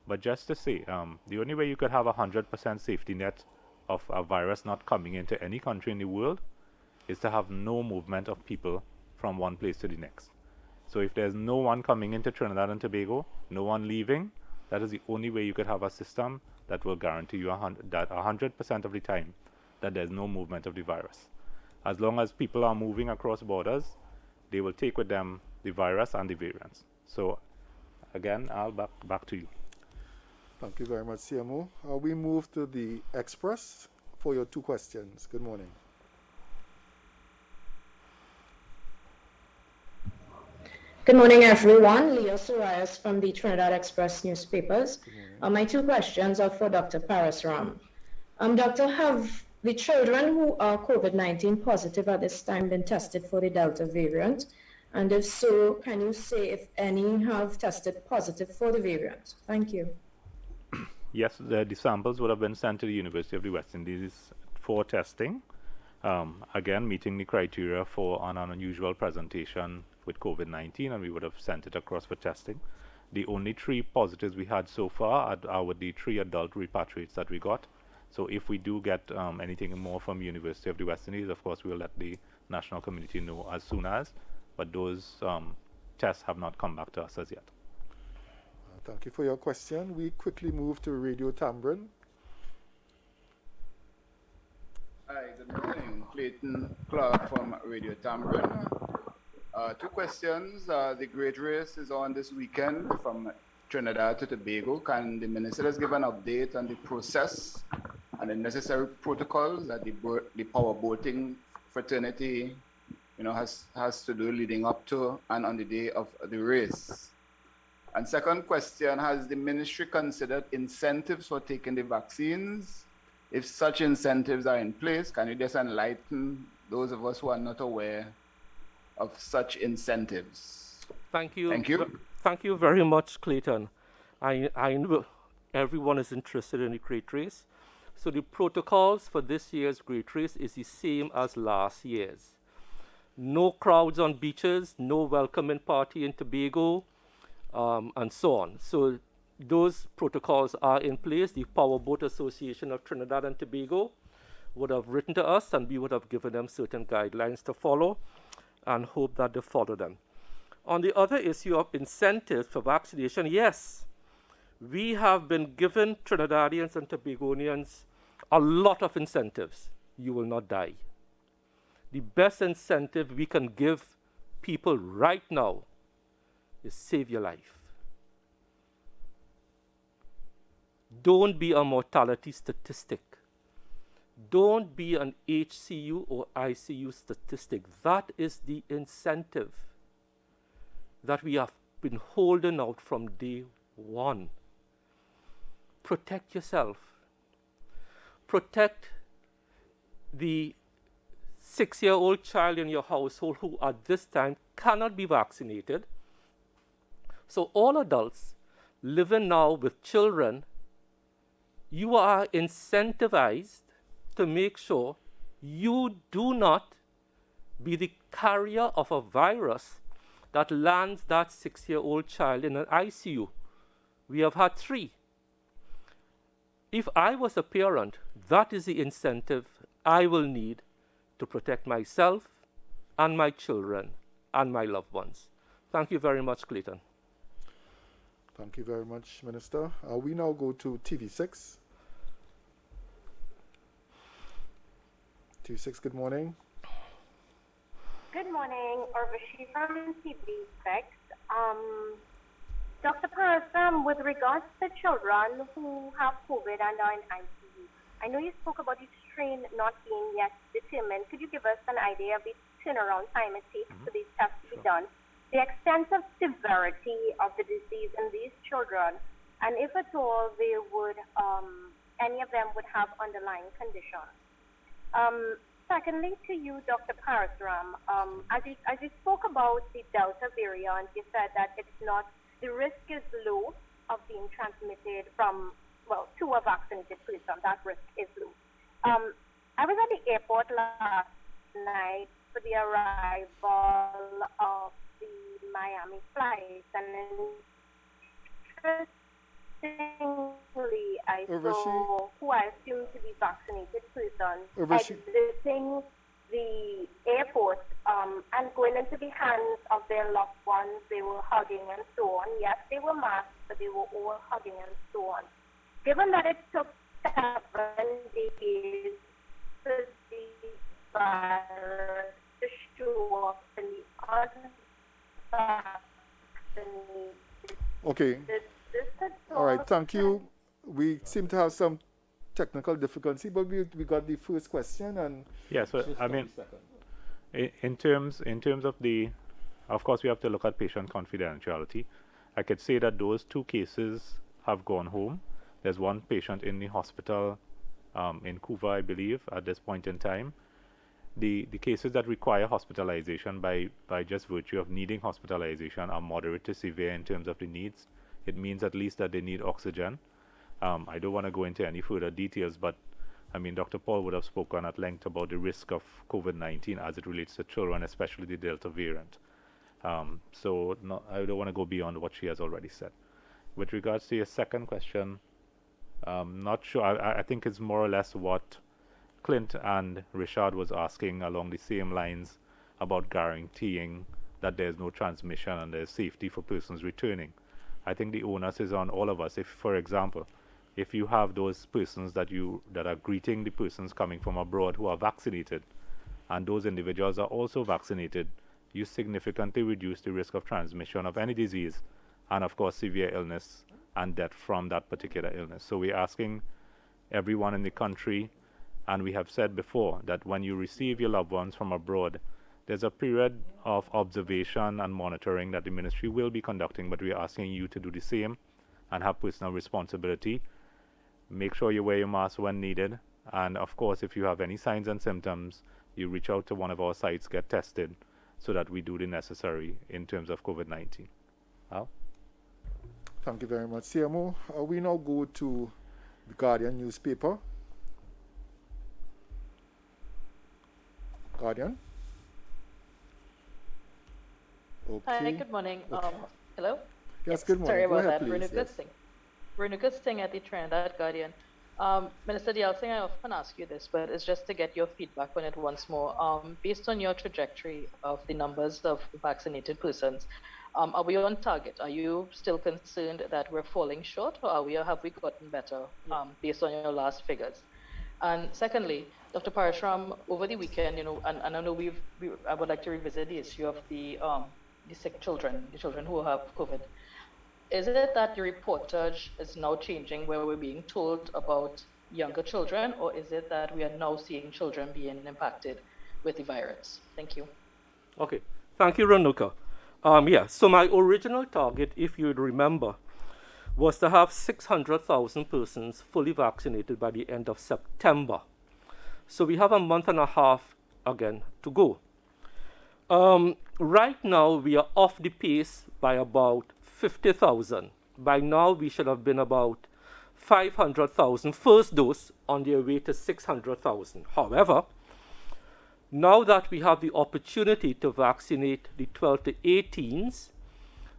But just to say, the only way you could have 100% safety net of a virus not coming into any country in the world is to have no movement of people from one place to the next. So if there's no one coming into Trinidad and Tobago, no one leaving, that is the only way you could have a system that will guarantee you 100% of the time that there's no movement of the virus. As long as people are moving across borders, they will take with them the virus and the variants. So Again, Al, back to you. Thank you very much, CMO. We move to the Express for your two questions. Good morning. Good morning, everyone. Leah Suarez from the Trinidad Express newspapers. Good morning. My two questions are for Dr. Parasram. Doctor, have the children who are COVID-19 positive at this time been tested for the Delta variant? And if so, can you say if any have tested positive for the variant? Thank you. Yes, the samples would have been sent to the University of the West Indies for testing. Again, meeting the criteria for an unusual presentation with COVID-19, and we would have sent it across for testing. The only 3 positives we had so far are with the 3 adult repatriates that we got. So if we do get anything more from University of the West Indies, of course, we'll let the national community know as soon as. But those tests have not come back to us as yet. Thank you for your question. We quickly move to Radio Tambrin. Hi, good morning. Clayton Clark from Radio Tambrin. 2 questions. The Great Race is on this weekend from Trinidad to Tobago. Can the minister just give an update on the process and the necessary protocols that the power boating fraternity has to do leading up to and on the day of the race? And second question, has the ministry considered incentives for taking the vaccines? If such incentives are in place, can you just enlighten those of us who are not aware of such incentives? Thank you. Thank you. Thank you very much, Clayton. I know everyone is interested in the Great Race. So the protocols for this year's Great Race is the same as last year's. No crowds on beaches, no welcoming party in Tobago, and so on. So those protocols are in place. The Powerboat Association of Trinidad and Tobago would have written to us, and we would have given them certain guidelines to follow and hope that they follow them. On the other issue of incentives for vaccination, yes, we have been giving Trinidadians and Tobagonians a lot of incentives. You will not die. The best incentive we can give people right now is save your life. Don't be a mortality statistic. Don't be an HCU or ICU statistic. That is the incentive that we have been holding out from day one. Protect yourself. Protect the 6-year-old child in your household who at this time cannot be vaccinated. So all adults living now with children, you are incentivized to make sure you do not be the carrier of a virus that lands that 6-year-old child in an ICU. We have had 3. If I was a parent, that is the incentive I will need to protect myself and my children and my loved ones. Thank you very much, Clayton. Thank you very much, Minister. We now go to TV6. TV6, good morning. Good morning, Urvashi from TV6. Dr. Parasram, with regards to children who have COVID and are in ICU, I know you spoke about the strain not being yet determined. Could you give us an idea of the turnaround time it takes for these tests to be done, the extent of severity of the disease in these children, and if at all they would, any of them would have underlying conditions? Secondly, to you, Dr. Parasram, as you spoke about the Delta variant, you said that it's not, the risk is low of being transmitted from, well, to a vaccinated person. That risk is low. I was at the airport last night for the arrival of the Miami flight, and interestingly, I saw who I assume to be vaccinated person exiting the airport and going into the hands of their loved ones. They were hugging and so on. Yes, they were masked, but they were all hugging and so on. Given that it took 7 days for the virus to show up in the unvaccinated Okay. All right. Thank you. We seem to have some technical difficulty, but we got the first question and Yeah, so I mean, in terms of the, of course, we have to look at patient confidentiality. I could say that those 2 cases have gone home. There's one patient in the hospital in Cuba, I believe, at this point in time. The cases that require hospitalization by just virtue of needing hospitalization are moderate to severe in terms of the needs. It means at least that they need oxygen. I don't want to go into any further details, but I mean, Dr. Paul would have spoken at length about the risk of COVID-19 as it relates to children, especially the Delta variant. So I don't want to go beyond what she has already said. With regards to your second question, not sure. I think it's more or less what Clint and Richard was asking along the same lines about guaranteeing that there's no transmission and there's safety for persons returning. I think the onus is on all of us. If, for example, if you have those persons that are greeting the persons coming from abroad who are vaccinated, and those individuals are also vaccinated, you significantly reduce the risk of transmission of any disease, and of course severe illness and death from that particular illness. So we're asking everyone in the country, and we have said before that when you receive your loved ones from abroad, there's a period of observation and monitoring that the ministry will be conducting, but we're asking you to do the same and have personal responsibility. Make sure you wear your mask when needed, and of course if you have any signs and symptoms, you reach out to one of our sites, get tested, so that we do the necessary in terms of COVID-19. Al? thank you very much, CMO. We now go to the Guardian newspaper. Guardian. Okay. Hi, good morning. Hello? Yes, good morning. Sorry about that. Please. Renuka Singh at the Trinidad Guardian. Minister Dialsing, I often ask you this, but it's just to get your feedback on it once more. Based on your trajectory of the numbers of vaccinated persons, are we on target? Are you still concerned that we're falling short, or have we gotten better based on your last figures? And secondly, Dr. Parashram, over the weekend, and I know I would like to revisit the issue of the sick children, the children who have COVID. Is it that the reportage is now changing where we're being told about younger children, or is it that we are now seeing children being impacted with the virus? Thank you. Okay, thank you, Renuka. So my original target, if you'd remember, was to have 600,000 persons fully vaccinated by the end of September. So we have a month and a half again to go. Right now, we are off the pace by about 50,000. By now, we should have been about 500,000 first dose on their way to 600,000. However, now that we have the opportunity to vaccinate the 12 to 18s,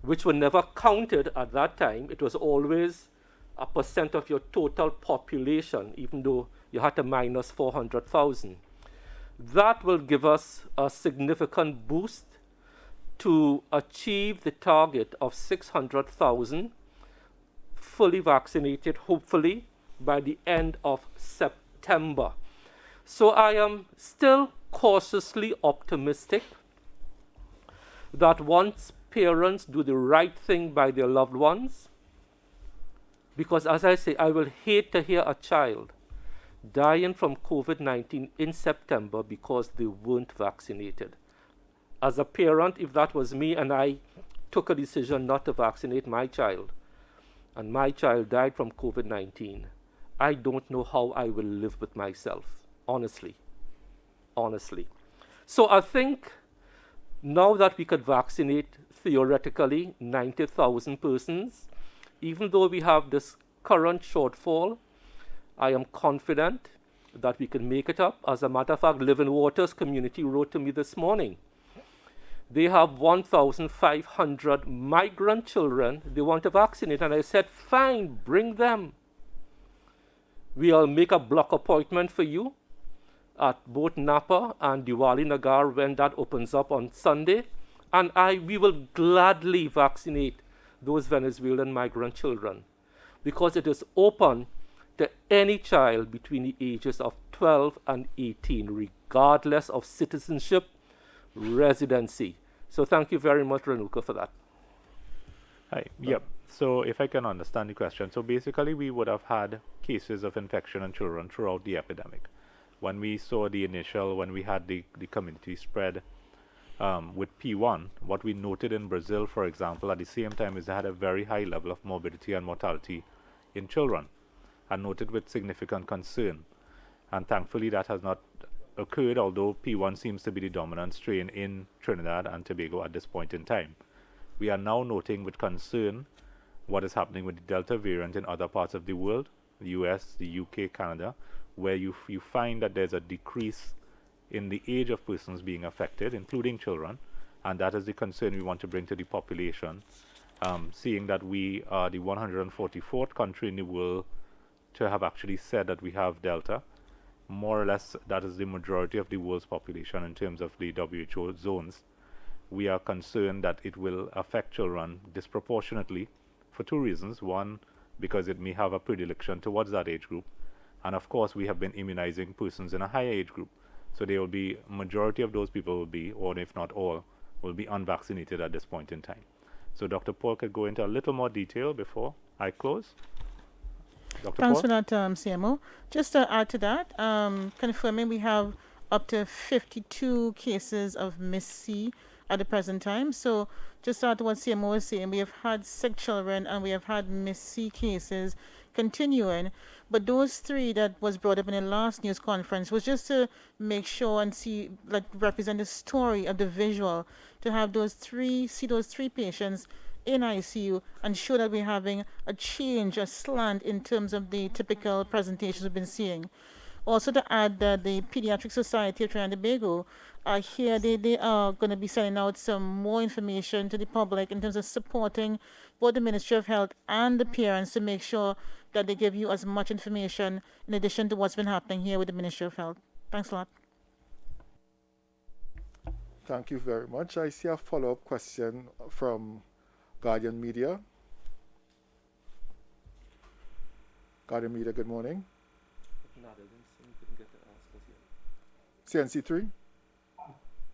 which were never counted at that time, it was always a percent of your total population, even though you had to minus 400,000. That will give us a significant boost to achieve the target of 600,000 fully vaccinated, hopefully, by the end of September. So I am still cautiously optimistic that once parents do the right thing by their loved ones, because as I say, I will hate to hear a child dying from COVID-19 in September because they weren't vaccinated. As a parent, if that was me and I took a decision not to vaccinate my child, and my child died from COVID-19, I don't know how I will live with myself, honestly. So I think now that we could vaccinate theoretically 90,000 persons, even though we have this current shortfall, I am confident that we can make it up. As a matter of fact, Living Waters community wrote to me this morning. They have 1,500 migrant children they want to vaccinate. And I said, fine, bring them. We'll make a block appointment for you at both Napa and Diwali Nagar when that opens up on Sunday. And we will gladly vaccinate those Venezuelan migrant children because it is open to any child between the ages of 12 and 18, regardless of citizenship, residency. So thank you very much, Renuka, for that. Hi. Yep. So if I can understand the question, so basically we would have had cases of infection in children throughout the epidemic. When we saw when we had the community spread with P1, what we noted in Brazil, for example, at the same time is they had a very high level of morbidity and mortality in children, and noted with significant concern. And thankfully that has not occurred, although P1 seems to be the dominant strain in Trinidad and Tobago at this point in time. We are now noting with concern what is happening with the Delta variant in other parts of the world, the US, the UK, Canada, where you find that there's a decrease in the age of persons being affected, including children, and that is the concern we want to bring to the population, seeing that we are the 144th country in the world to have actually said that we have Delta. More or less, that is the majority of the world's population in terms of the WHO zones. We are concerned that it will affect children disproportionately for two reasons. One, because it may have a predilection towards that age group. And of course, we have been immunizing persons in a higher age group. So there will be, majority of those people will be, or if not all, will be unvaccinated at this point in time. So Dr. Paul could go into a little more detail before I close. Dr. Thanks Paul? for that, CMO. Just to add to that, confirming we have up to 52 cases of Miss C at the present time. So just to add to what CMO was saying, we have had sick children and we have had Miss C cases continuing. But those three that was brought up in the last news conference was just to make sure and see, like, represent the story of the visual, to have those three patients in ICU and show that we're having a change, a slant in terms of the typical presentations we've been seeing. Also to add that the Pediatric Society of Trinidad and Tobago, here they are going to be sending out some more information to the public in terms of supporting both the Ministry of Health and the parents to make sure that they give you as much information in addition to what's been happening here with the Ministry of Health. Thanks a lot. Thank you very much. I see a follow-up question from Guardian Media. Guardian Media, good morning. CNC3.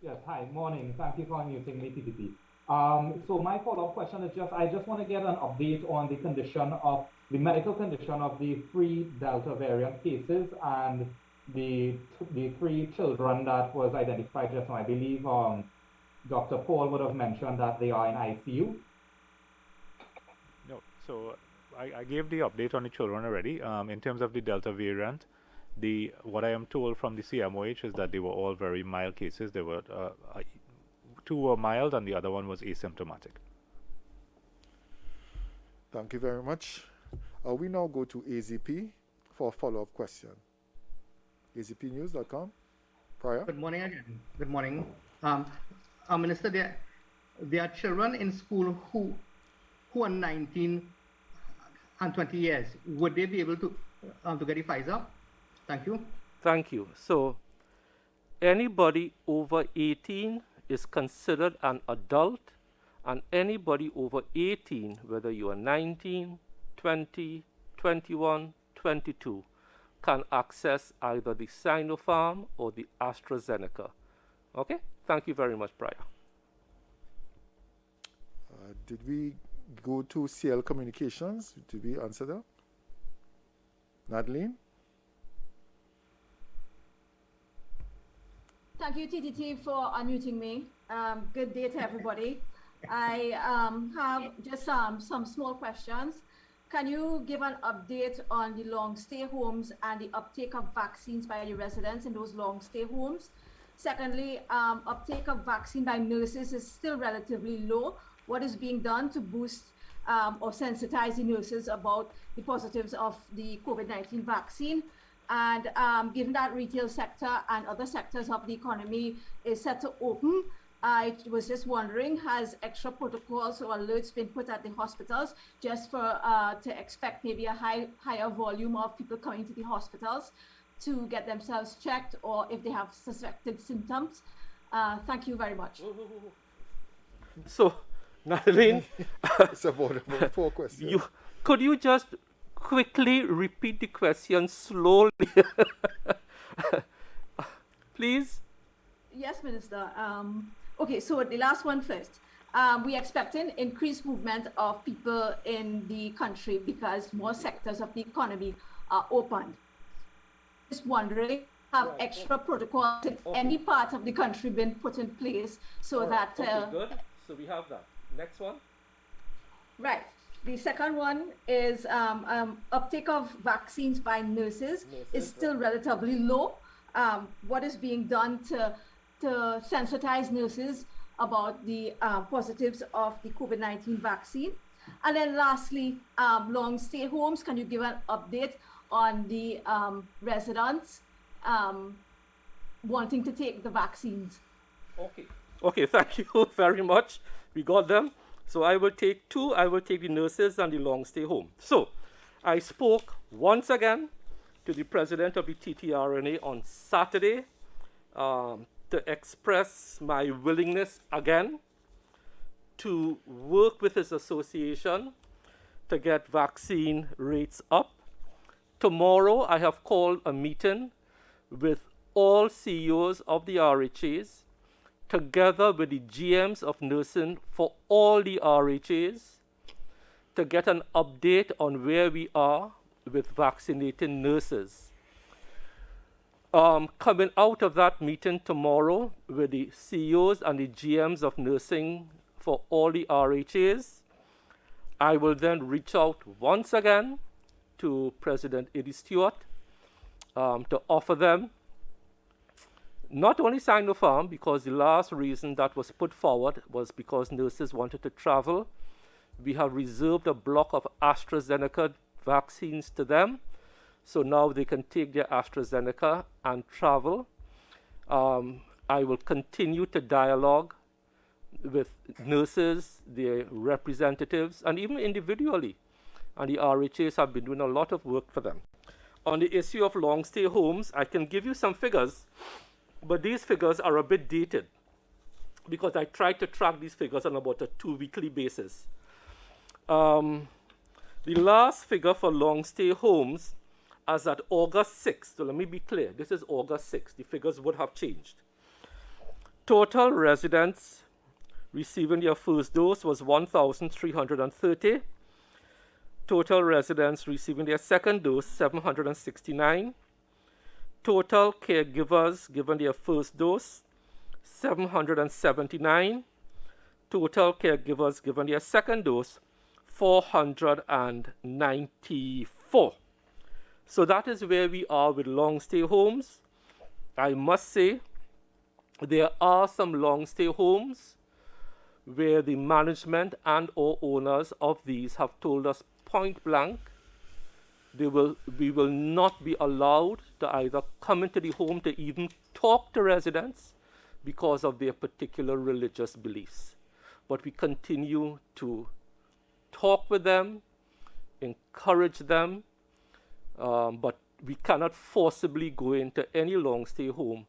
Yes, hi, morning. Thank you for unmuting me, TTP. So my follow-up question is I just want to get an update on the medical condition of the 3 Delta variant cases and the 3 children that was identified just now. I believe Dr. Paul would have mentioned that they are in ICU. No, so I gave the update on the children already. In terms of the Delta variant, what I am told from the CMOH is that they were all very mild cases. There were 2 were mild and the other one was asymptomatic. Thank you very much. We now go to AZP for a follow-up question. AZPnews.com. Prior. Good morning again. Good morning. Minister, there are children in school who are 19 and 20 years. Would they be able to get the Pfizer? Thank you. Thank you. So anybody over 18 is considered an adult, and anybody over 18, whether you are 19, 20, 21, 22, can access either the Sinopharm or the AstraZeneca. Okay? Thank you very much, Prior. Did we go to CL Communications? Did we answer that? Natalie? Thank you, TTT, for unmuting me. Good day to everybody. I have just some small questions. Can you give an update on the long stay homes and the uptake of vaccines by the residents in those long stay homes? Secondly, uptake of vaccine by nurses is still relatively low. What is being done to boost or sensitize the nurses about the positives of the COVID-19 vaccine? And given that retail sector and other sectors of the economy is set to open, I was just wondering, has extra protocols or alerts been put at the hospitals just for to expect maybe a higher volume of people coming to the hospitals to get themselves checked, or if they have suspected symptoms? Thank you very much. So, Natalie, it's about 4 questions. Could you just quickly repeat the question slowly? Please? Yes, Minister. Okay, so the last one first. we're expecting increased movement of people in the country because more sectors of the economy are opened. Just wondering, have extra protocols in any part of the country been put in place so that... Okay, good. So we have that. Next one. Right. The second one is uptake of vaccines by nurses is still relatively low. What is being done to sensitize nurses about the positives of the COVID-19 vaccine? And then lastly, long stay homes. Can you give an update on the residents wanting to take the vaccines? Okay, thank you very much. We got them. So I will take two. I will take the nurses and the long stay home. So I spoke once again to the president of the TTRNA on Saturday to express my willingness again to work with his association to get vaccine rates up. Tomorrow I have called a meeting with all CEOs of the RHAs together with the GMs of nursing for all the RHAs to get an update on where we are with vaccinating nurses. Coming out of that meeting tomorrow with the CEOs and the GMs of nursing for all the RHAs, I will then reach out once again to President Eddie Stewart to offer them not only Sinopharm, because the last reason that was put forward was because nurses wanted to travel. We have reserved a block of AstraZeneca vaccines to them, so now they can take their AstraZeneca and travel. I will continue to dialogue with nurses, their representatives, and even individually. And the RHAs have been doing a lot of work for them. On the issue of long stay homes, I can give you some figures, but these figures are a bit dated because I try to track these figures on about a 2-weekly basis. The last figure for long stay homes as at August 6th, so let me be clear, this is August 6th, the figures would have changed. Total residents receiving their first dose was 1,330. Total residents receiving their second dose, 769. Total caregivers given their first dose, 779. Total caregivers given their second dose, 494. So that is where we are with long stay homes. I must say, there are some long stay homes where the management and or owners of these have told us point blank we will not be allowed to either come into the home to even talk to residents because of their particular religious beliefs. But we continue to talk with them, encourage them, but we cannot forcibly go into any long stay home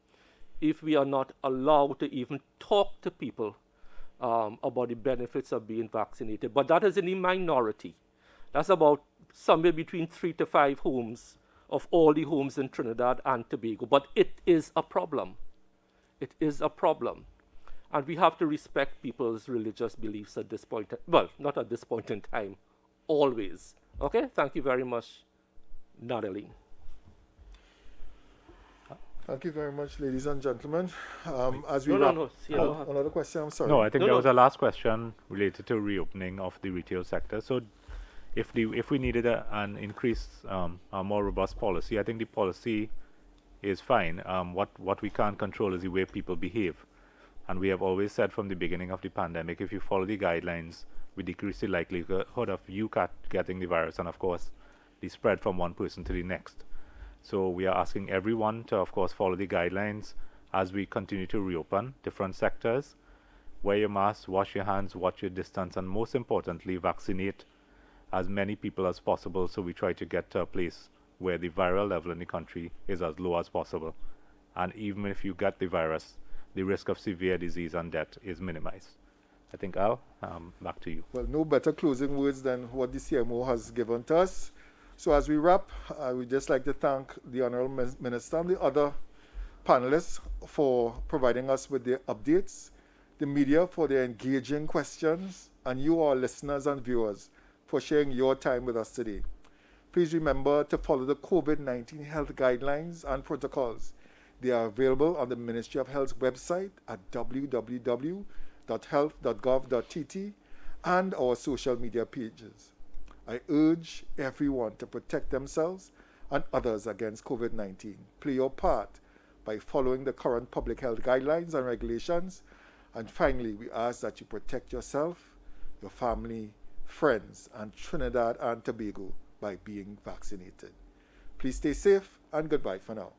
if we are not allowed to even talk to people about the benefits of being vaccinated. But that is in the minority. That's about somewhere between 3 to 5 homes of all the homes in Trinidad and Tobago. But it is a problem. It is a problem. And we have to respect people's religious beliefs at this point. Well, not at this point in time. Always. Okay? Thank you very much, Natalie. Thank you very much, ladies and gentlemen. As we another question, I'm sorry. No, I think that was the last question related to reopening of the retail sector. So if we needed an increased, a more robust policy, I think the policy is fine. What we can't control is the way people behave. And we have always said from the beginning of the pandemic, if you follow the guidelines, we decrease the likelihood of you getting the virus and, of course, the spread from one person to the next. So we are asking everyone to, of course, follow the guidelines as we continue to reopen different sectors. Wear your mask, wash your hands, watch your distance, and most importantly, vaccinate as many people as possible, so we try to get to a place where the viral level in the country is as low as possible. And even if you get the virus, the risk of severe disease and death is minimized. I think, Al, back to you. Well, no better closing words than what the CMO has given to us. So as we wrap, I would just like to thank the Honourable Minister and the other panelists for providing us with the updates. the media for their engaging questions, and you, our listeners and viewers, for sharing your time with us today. Please remember to follow the COVID-19 health guidelines and protocols. They are available on the Ministry of Health's website at www.health.gov.tt and our social media pages. I urge everyone to protect themselves and others against COVID-19. Play your part by following the current public health guidelines and regulations. And finally, we ask that you protect yourself, your family, friends, and Trinidad and Tobago by being vaccinated. Please stay safe and goodbye for now.